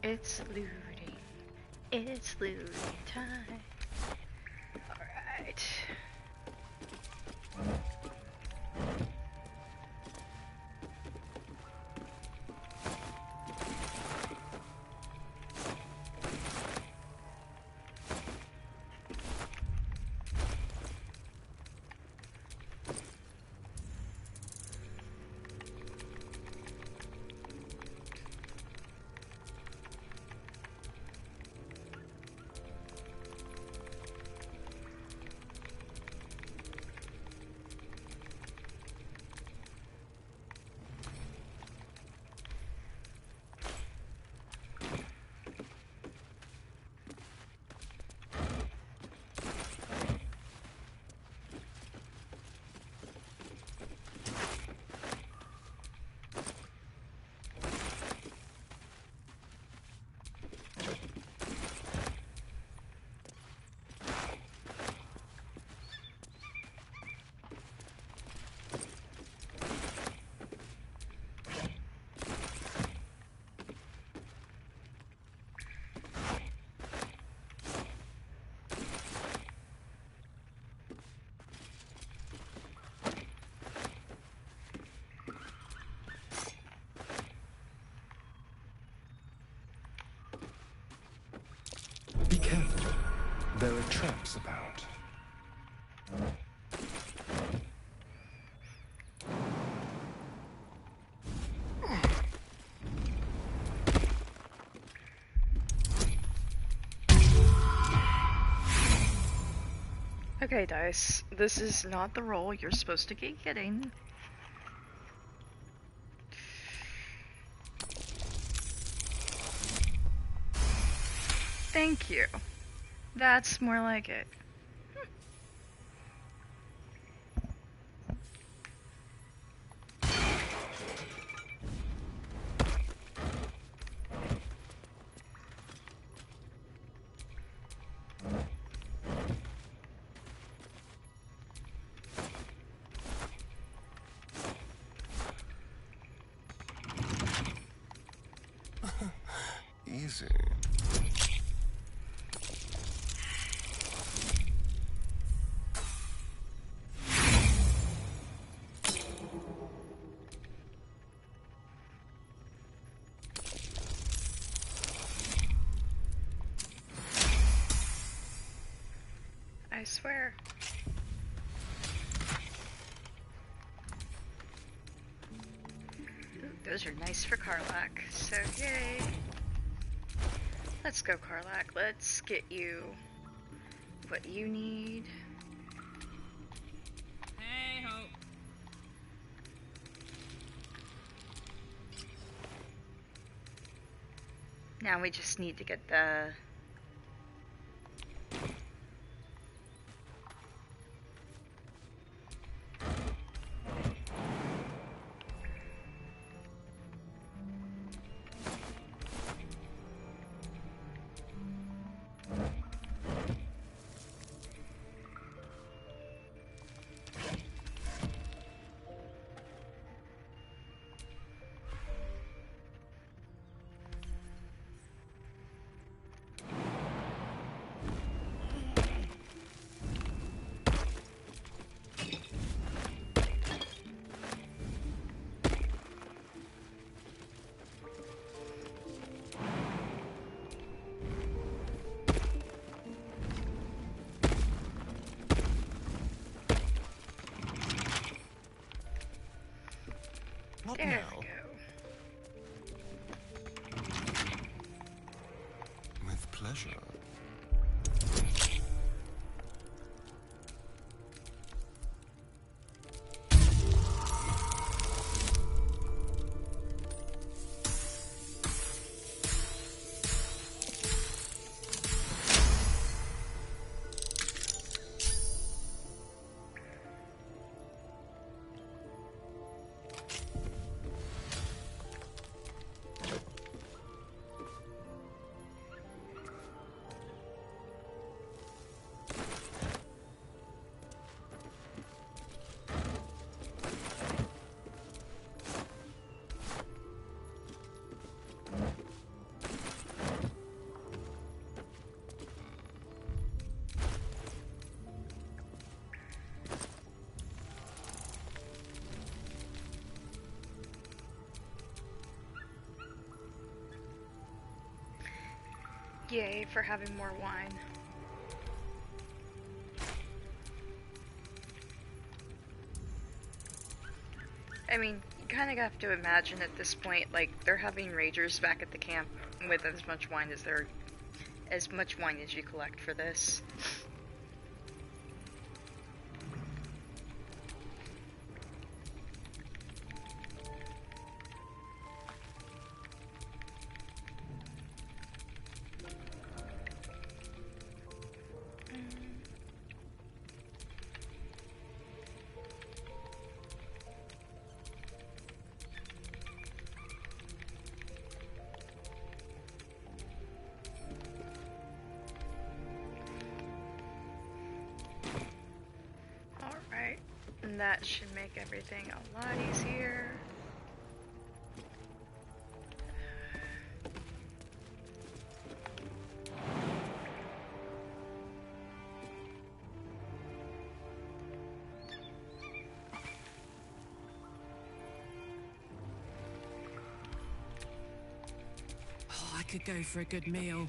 It's looting. It's looting time. Alright. There are traps about. Okay, dice. This is not the roll you're supposed to be getting. Thank you. That's more like it. Easy. I swear. Ooh, those are nice for Karlak, so yay. Let's go, Karlak. Let's get you what you need. Hey ho. Now we just need to get the... Not There now. we go. With pleasure. Yay for having more wine. I mean, you kind of have to imagine at this point, like, they're having ragers back at the camp with as much wine as you collect for this. Alright, and that should make everything a lot easier. Oh, I could go for a good meal.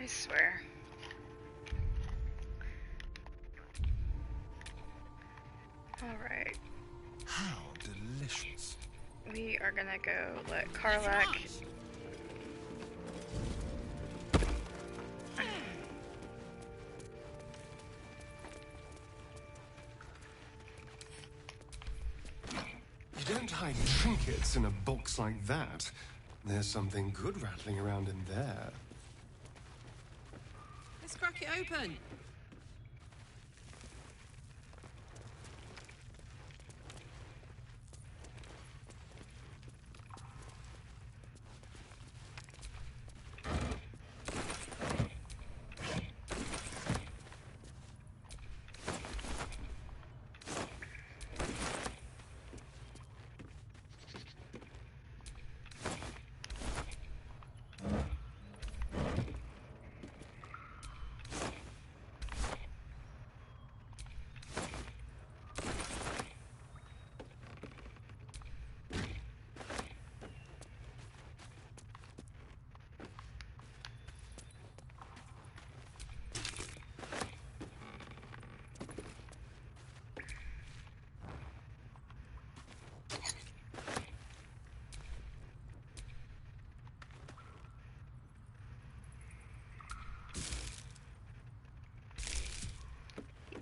I swear. Alright. How delicious. We are gonna go let Karlak... You don't hide trinkets in a box like that. There's something good rattling around in there. Let's crack it open.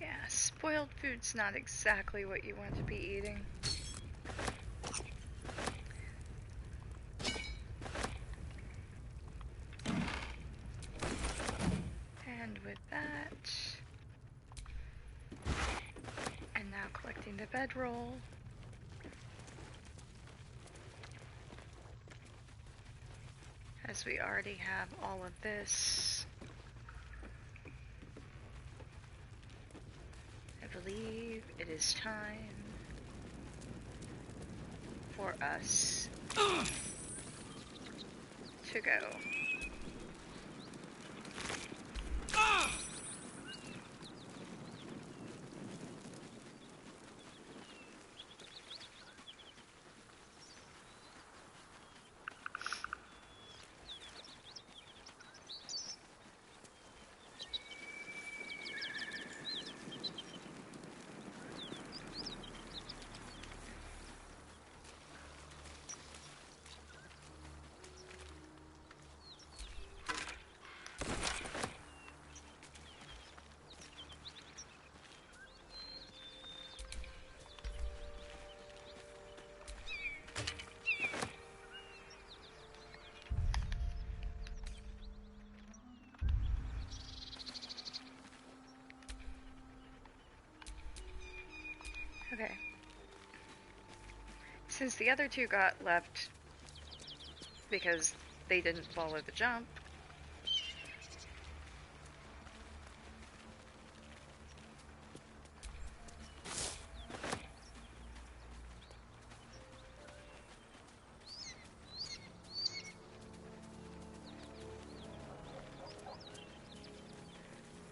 Yeah, spoiled food's not exactly what you want to be eating. And with that... And now collecting the bedroll. As we already have all of this. I believe it is time for us to go. Okay. Since the other two got left because they didn't follow the jump,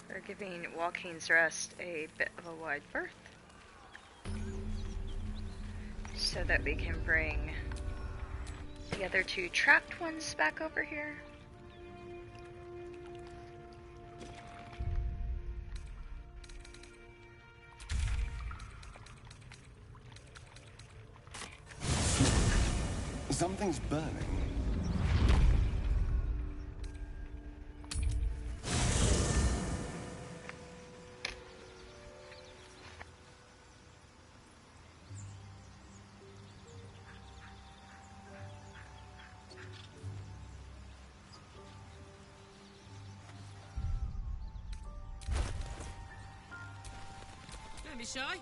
we're giving Joaquin's Rest a bit of a wide berth, so that we can bring the other two trapped ones back over here. Something's burning. Don't be shy.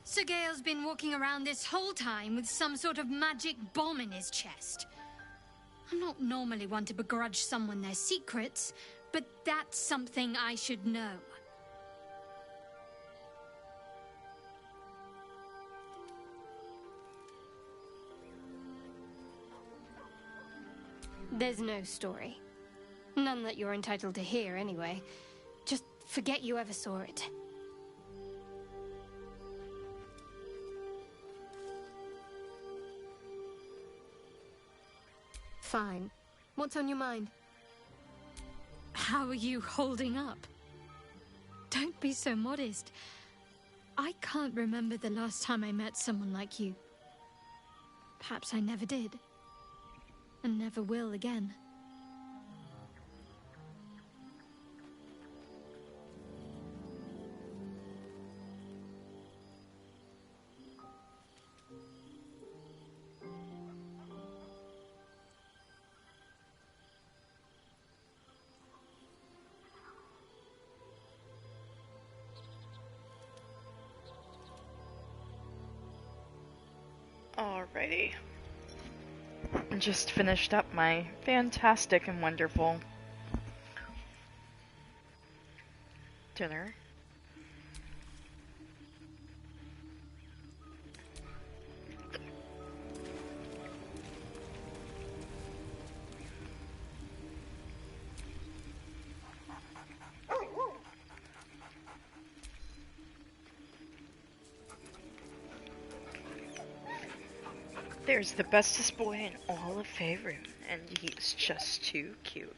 Sir Gale's been walking around this whole time with some sort of magic bomb in his chest. I'm not normally one to begrudge someone their secrets, but that's something I should know. There's no story. None that you're entitled to hear, anyway. Just forget you ever saw it. Fine. What's on your mind? How are you holding up? Don't be so modest. I can't remember the last time I met someone like you. Perhaps I never did. And never will again. Alrighty. Just finished up my fantastic and wonderful dinner. There's the bestest boy in all of Faerun, and he's just too cute.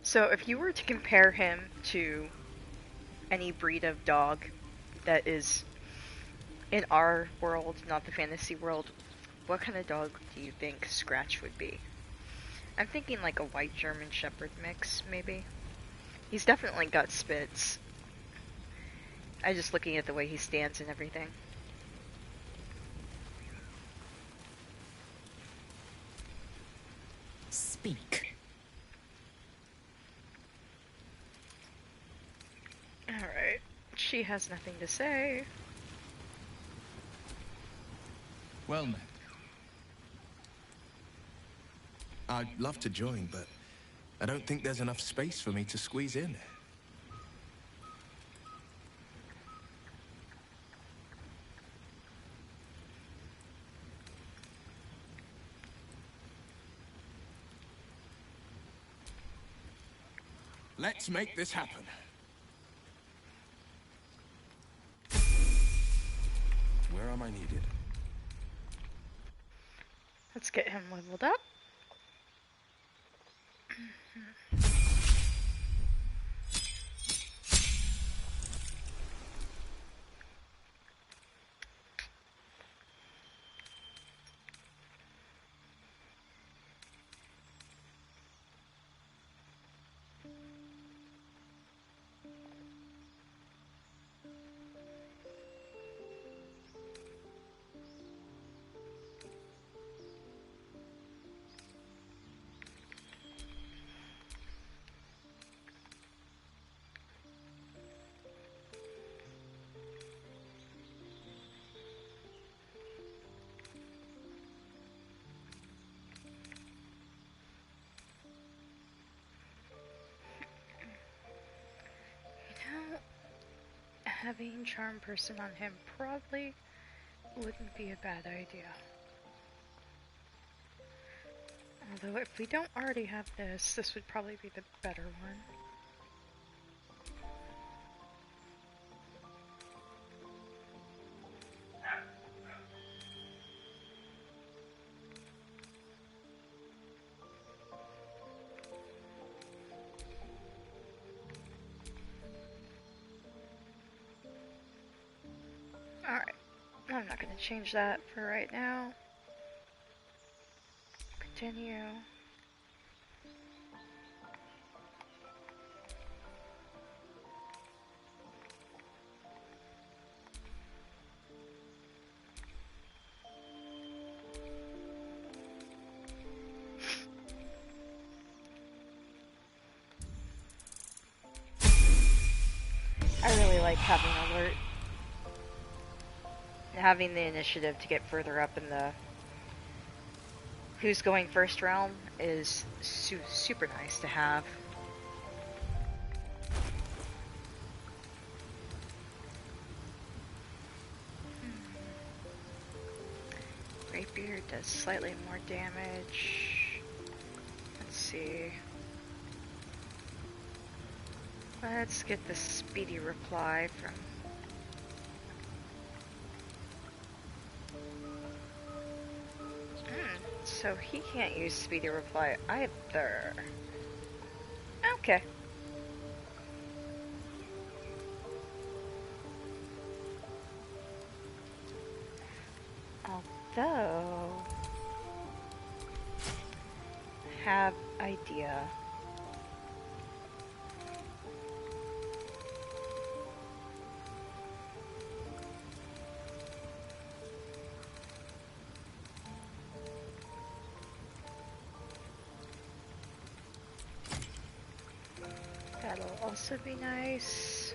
So if you were to compare him to any breed of dog that is in our world, not the fantasy world, what kind of dog do you think Scratch would be? I'm thinking like a white German Shepherd mix, maybe. He's definitely got spits. I'm just looking at the way he stands and everything. Speak. Alright. She has nothing to say. Well met. I'd love to join, but I don't think there's enough space for me to squeeze in. Let's make this happen. Where am I needed? Let's get him leveled up. Having charm person on him probably wouldn't be a bad idea. Although if we don't already have this, this would probably be the better one. Alright, I'm not going to change that for right now. Continue. I really like having alert. Having the initiative to get further up in the who's going first realm is super nice to have. Spear does slightly more damage. Let's see. Let's get the speedy reply from... So he can't use speedy reply either. Okay. Although... have idea. That'll also be nice.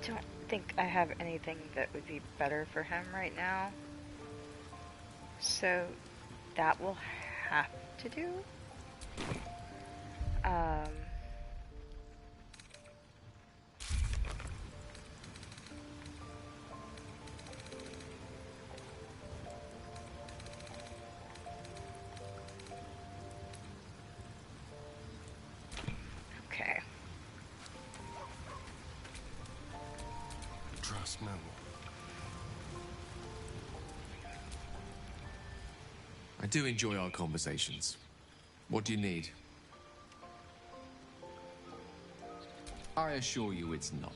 Don't think I have anything that would be better for him right now. So that will have to do. Okay. Trust no one. I do enjoy our conversations. What do you need? I assure you it's not.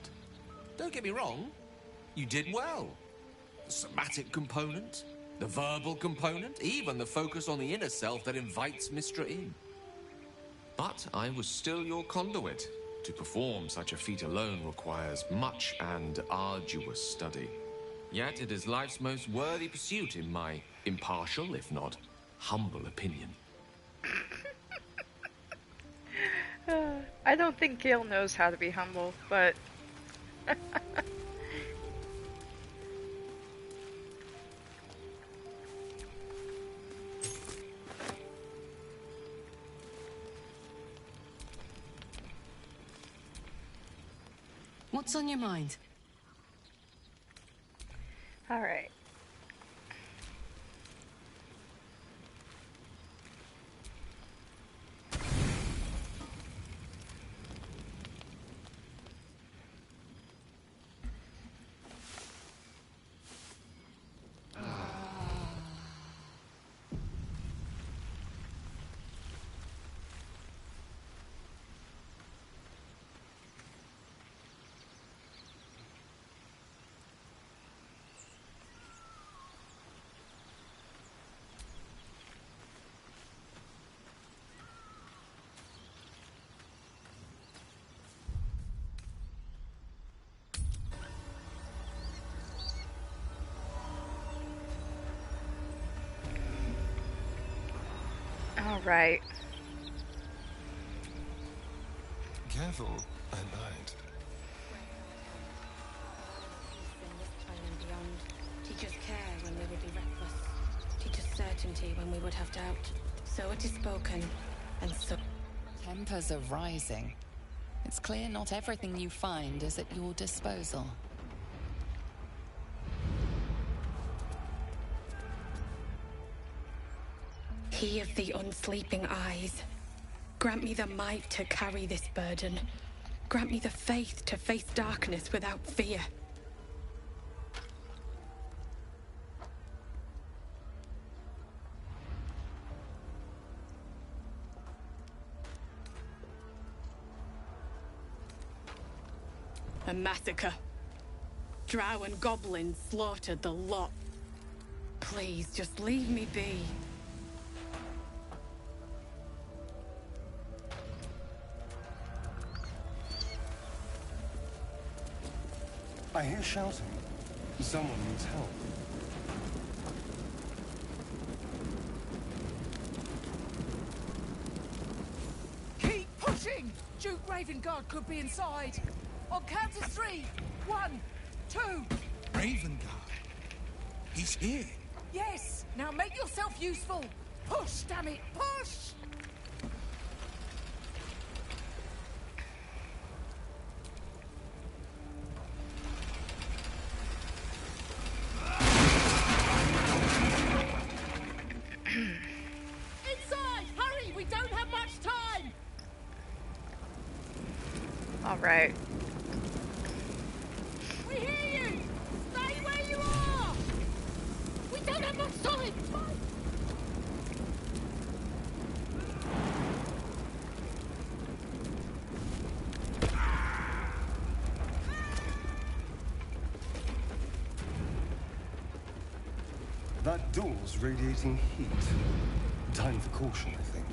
Don't get me wrong. You did well. The somatic component, the verbal component, even the focus on the inner self that invites Mistra in. But I was still your conduit. To perform such a feat alone requires much and arduous study. Yet it is life's most worthy pursuit in my impartial, if not humble opinion. I don't think Gale knows how to be humble, but... What's on your mind? Alright. Alright. Careful, I might. Teach us care when we would be reckless. Teach us certainty when we would have doubt. So it is spoken, and so... Tempers are rising. It's clear not everything you find is at your disposal. He of the unsleeping eyes, grant me the might to carry this burden. Grant me the faith to face darkness without fear. A massacre. Drow and goblins slaughtered the lot. Please, just leave me be. I hear shouting. Someone needs help. Keep pushing! Duke Ravengard could be inside. On count of 3. 1, 2. Ravengard? He's here. Yes! Now make yourself useful! Push, damn it! Push! Alright. We hear you! Stay where you are! We don't have much time! That door's radiating heat. Time for caution, I think.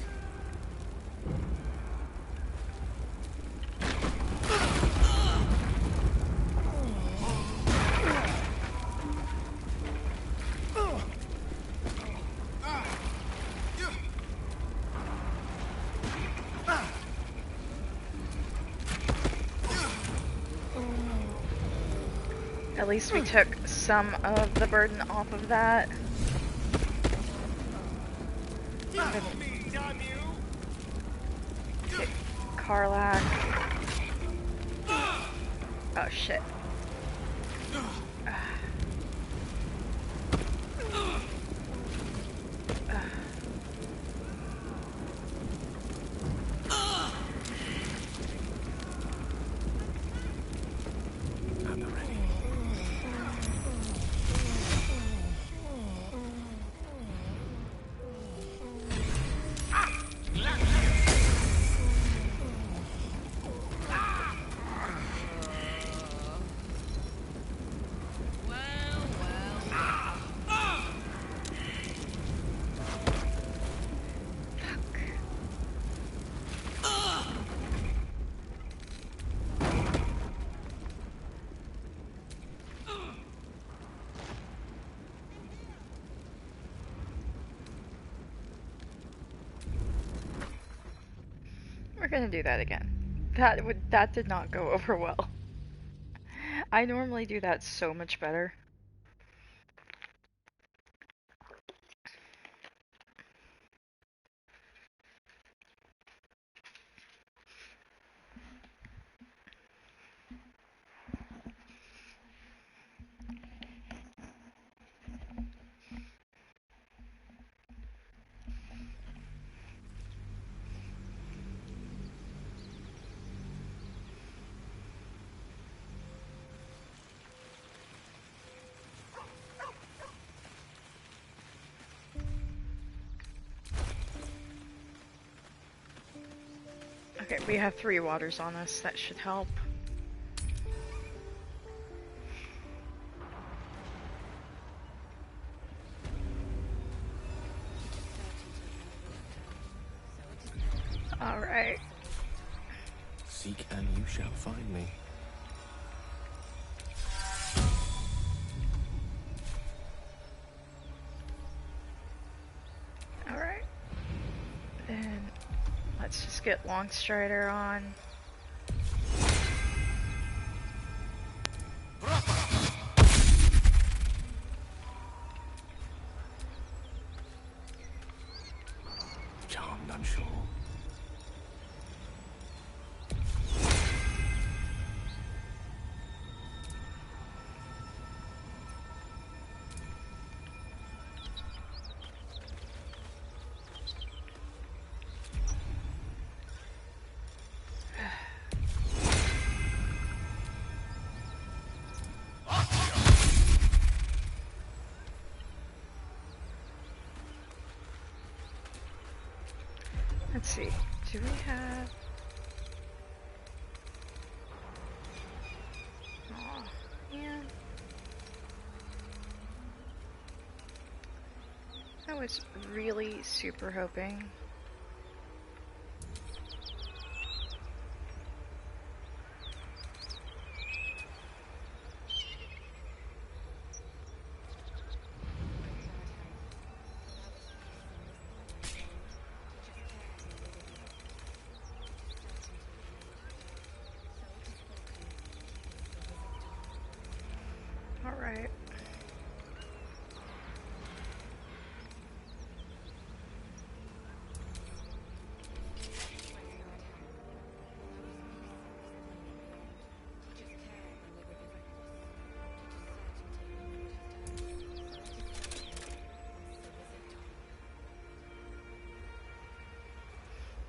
At least we took some of the burden off of that. Okay, Karlak. Oh shit. We're gonna do that again. That did not go over well. I normally do that so much better. Okay, we have 3 waters on us. That should help. Alright. Seek and you shall find me. Alright. Then let's just get Longstrider on. Charmed, I'm sure. Let's see. Do we have... Aw, man. I was really super hoping. Alright.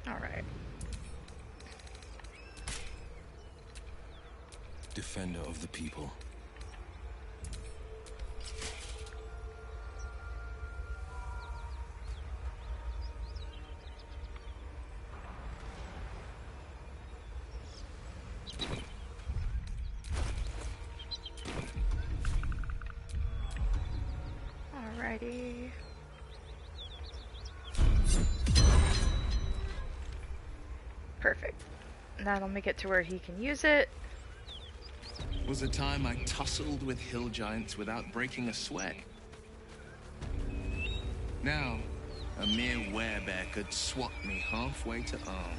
Alright. defender of the people. Alrighty. Perfect. That'll make it to where he can use it. Was a time I tussled with hill giants without breaking a sweat. Now, a mere werebear could swat me halfway to arm.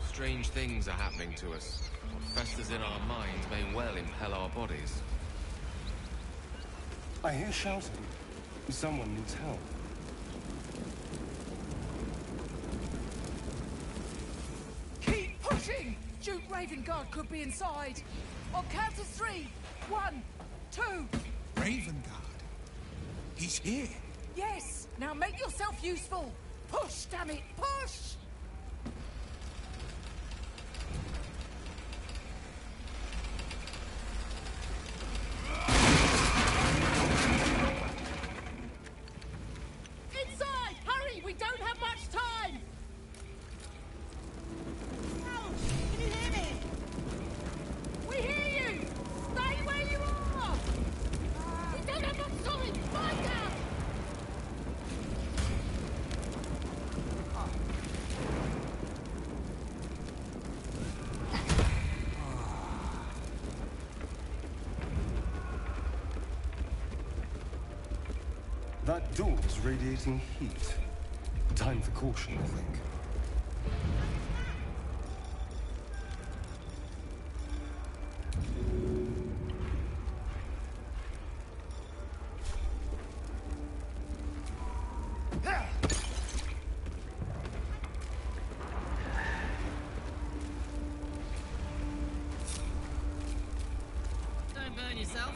Strange things are happening to us. What festers in our minds may well impel our bodies. I hear shouting. Someone needs help. Keep pushing! Duke Ravengard could be inside. On count of 3. 1, 2. Ravengard? He's here. Yes! Now make yourself useful! Push, damn it! Push! Inside! Hurry! We don't have much time! Can you hear me? We hear you! Stay where you are! We don't have much time! Find out! That door is radiating heat. Time for caution, I think. Don't burn yourself.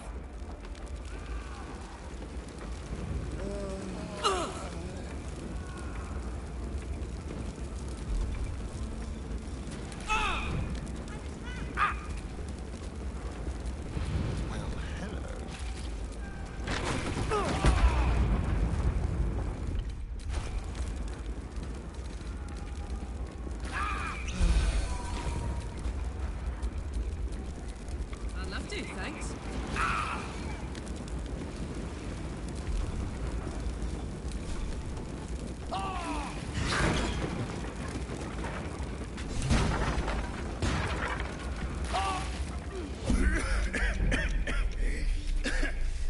I'd love to, thanks.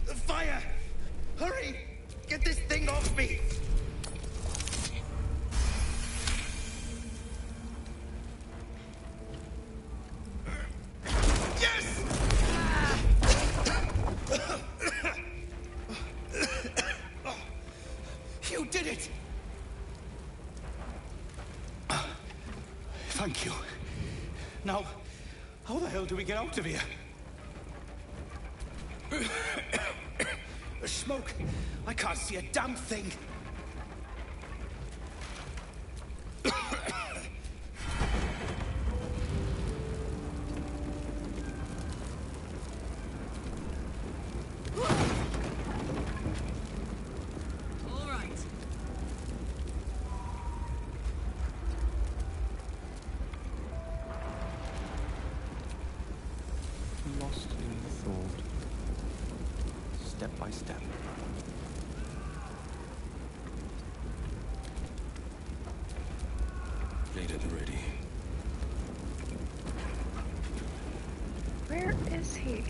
The fire! Hurry! Get this thing off me! Yes! You did it! Thank you. Now, how the hell do we get out of here? The smoke! I can't see a damn thing! All right. Lost in thought. Step by step. Blade at the ready. Where is he?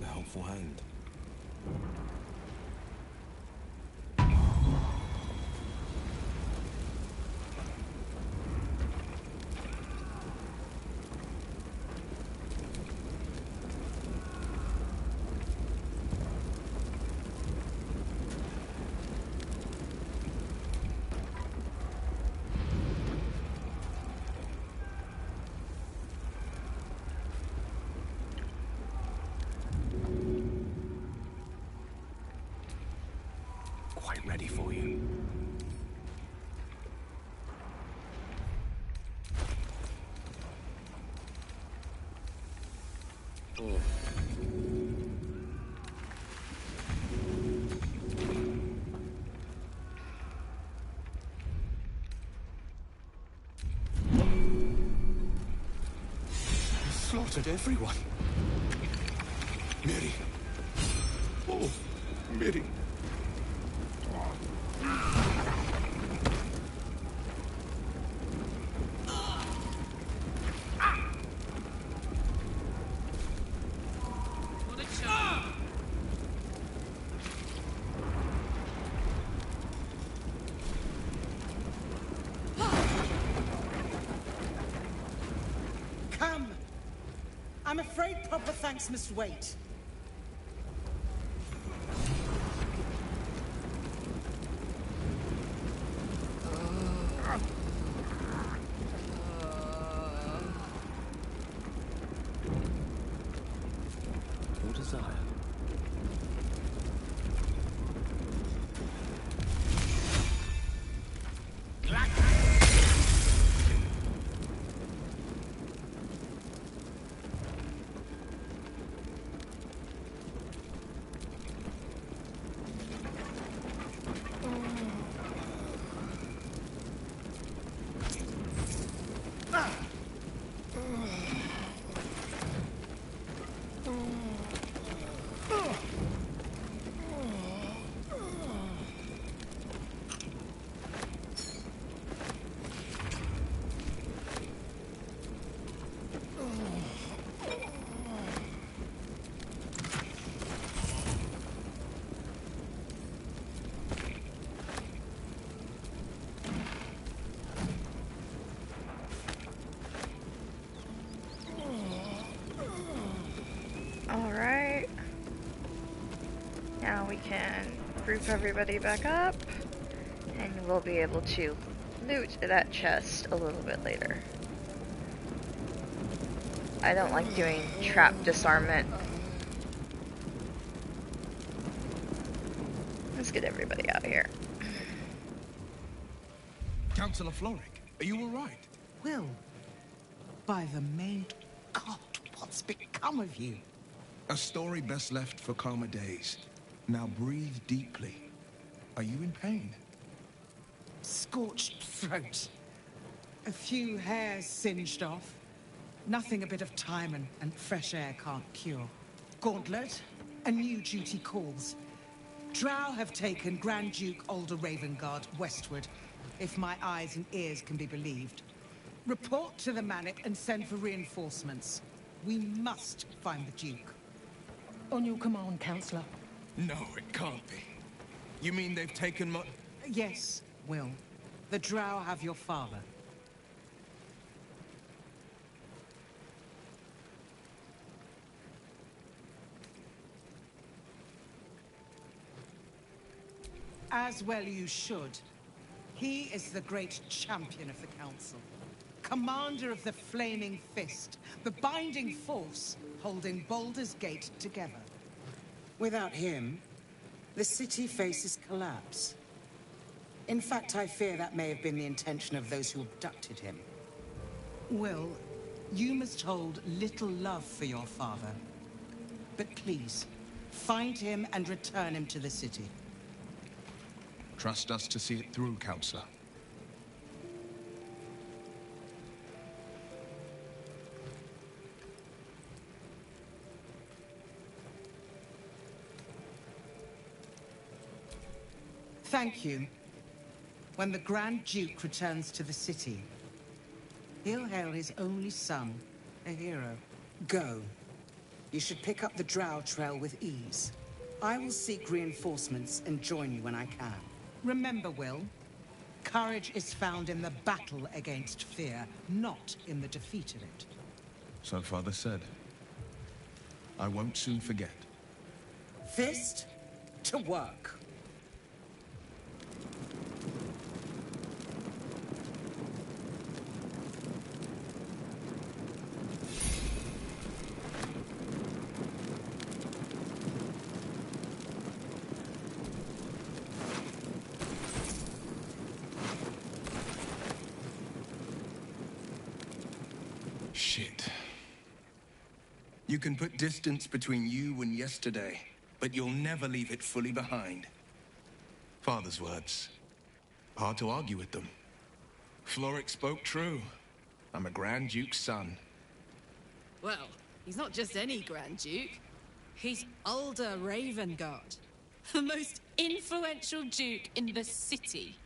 A helpful hand. it ready for you. Slaughtered everyone. Miri. Oh, Miri. Come! I'm afraid proper thanks must wait. Your desire. Alright. Now we can group everybody back up, and we'll be able to loot that chest a little bit later. I don't like doing trap disarmament. Let's get everybody out of here. Councillor Floric, are you all right? Will, by the maid God, what's become of you? A story best left for calmer days. Now breathe deeply. Are you in pain? Scorched throat. A few hairs singed off. Nothing a bit of time and fresh air can't cure. Gauntlet, a new duty calls. Drow have taken Grand Duke Alder Ravengard westward, if my eyes and ears can be believed. Report to the Manic and send for reinforcements. We must find the Duke. On your command, Councillor. No, it can't be. You mean they've taken my... Yes, Will. The Drow have your father. As well you should. He is the great champion of the Council. Commander of the Flaming Fist, the binding force holding Baldur's Gate together. Without him, the city faces collapse. In fact, I fear that may have been the intention of those who abducted him. Will, you must hold little love for your father. But please, find him and return him to the city. Trust us to see it through, Councillor. Thank you. When the Grand Duke returns to the city, he'll hail his only son a hero. Go. You should pick up the Drow trail with ease. I will seek reinforcements and join you when I can. Remember, Will, courage is found in the battle against fear, not in the defeat of it. So Father said. I won't soon forget. Fist to work. Shit. You can put distance between you and yesterday, but you'll never leave it fully behind. Father's words. Hard to argue with them. Floric spoke true. I'm a Grand Duke's son. Well, he's not just any Grand Duke. He's Baldur Ravengard, the most influential duke in the city.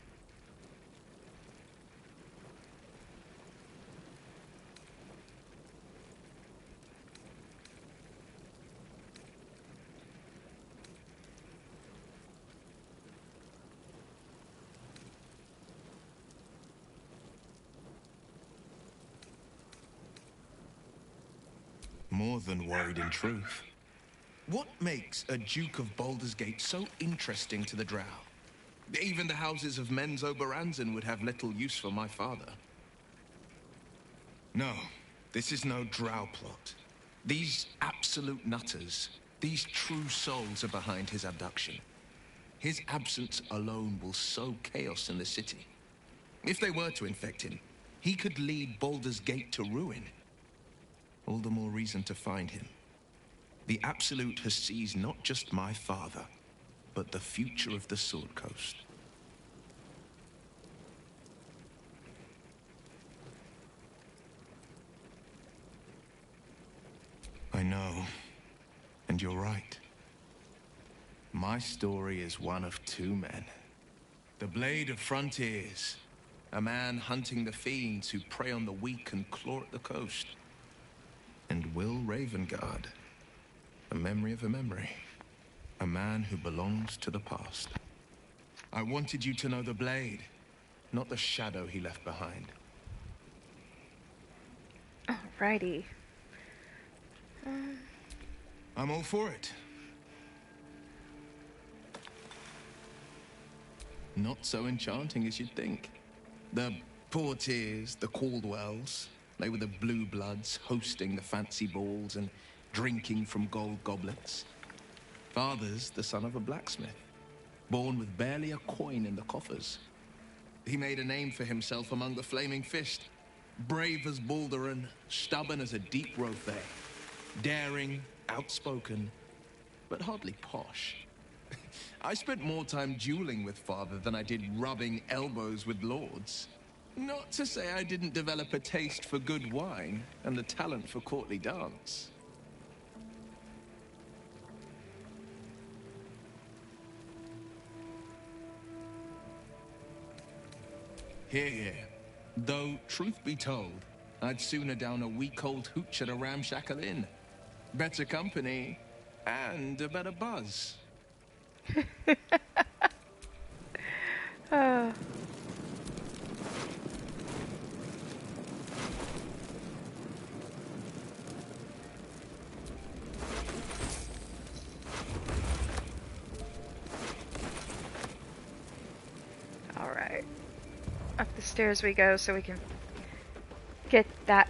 More than worried in truth. What makes a Duke of Baldur's Gate so interesting to the Drow? Even the houses of Men's Oberanzen would have little use for my father. No, this is no Drow plot. These absolute nutters, these true souls are behind his abduction. His absence alone will sow chaos in the city. If they were to infect him, he could lead Baldur's Gate to ruin. All the more reason to find him. The Absolute has seized not just my father, but the future of the Sword Coast. I know, and you're right. My story is one of two men. The Blade of Frontiers, a man hunting the fiends who prey on the weak and claw at the coast. And Will Ravengard, a memory of a memory. A man who belongs to the past. I wanted you to know the Blade, not the shadow he left behind. Alrighty. I'm all for it. Not so enchanting as you'd think. The Portiers, the Caldwells, they were the blue bloods hosting the fancy balls and drinking from gold goblets. Father's the son of a blacksmith, born with barely a coin in the coffers. He made a name for himself among the Flaming Fist. Brave as Balduran, stubborn as a deep Rothay. Daring, outspoken, but hardly posh. I spent more time dueling with Father than I did rubbing elbows with lords. Not to say I didn't develop a taste for good wine and the talent for courtly dance. Here, though, truth be told, I'd sooner down a week-old hooch at a ramshackle inn. Better company, and a better buzz. Oh. Alright. Up the stairs we go so we can get that.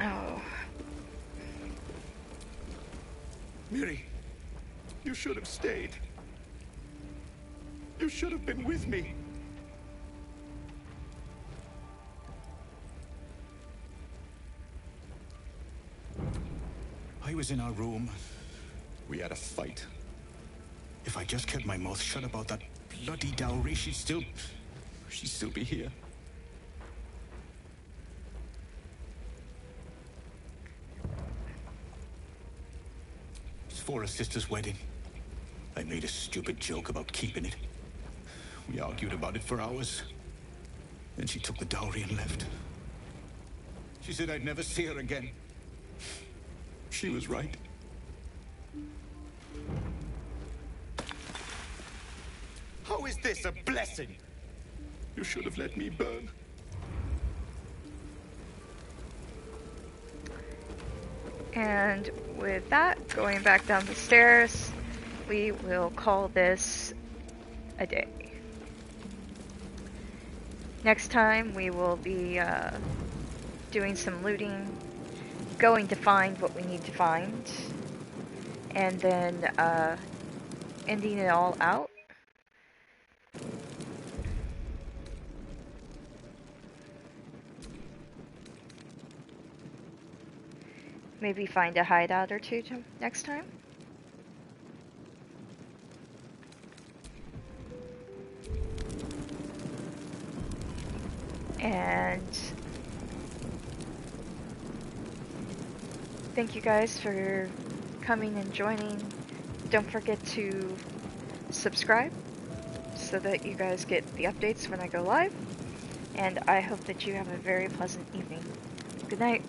Oh. Miri, you should have stayed. You should have been with me. I was in our room. We had a fight. If I just kept my mouth shut about that bloody dowry, she'd still be here. It's for a sister's wedding. I made a stupid joke about keeping it. We argued about it for hours. Then she took the dowry and left. She said I'd never see her again. She was right. How is this a blessing? You should have let me burn. And with that, going back down the stairs, we will call this a day. Next time, we will be doing some looting, going to find what we need to find, and then ending it all out. maybe find a hideout or two next time. And thank you guys for coming and joining. Don't forget to subscribe so that you guys get the updates when I go live. And I hope that you have a very pleasant evening. Good night.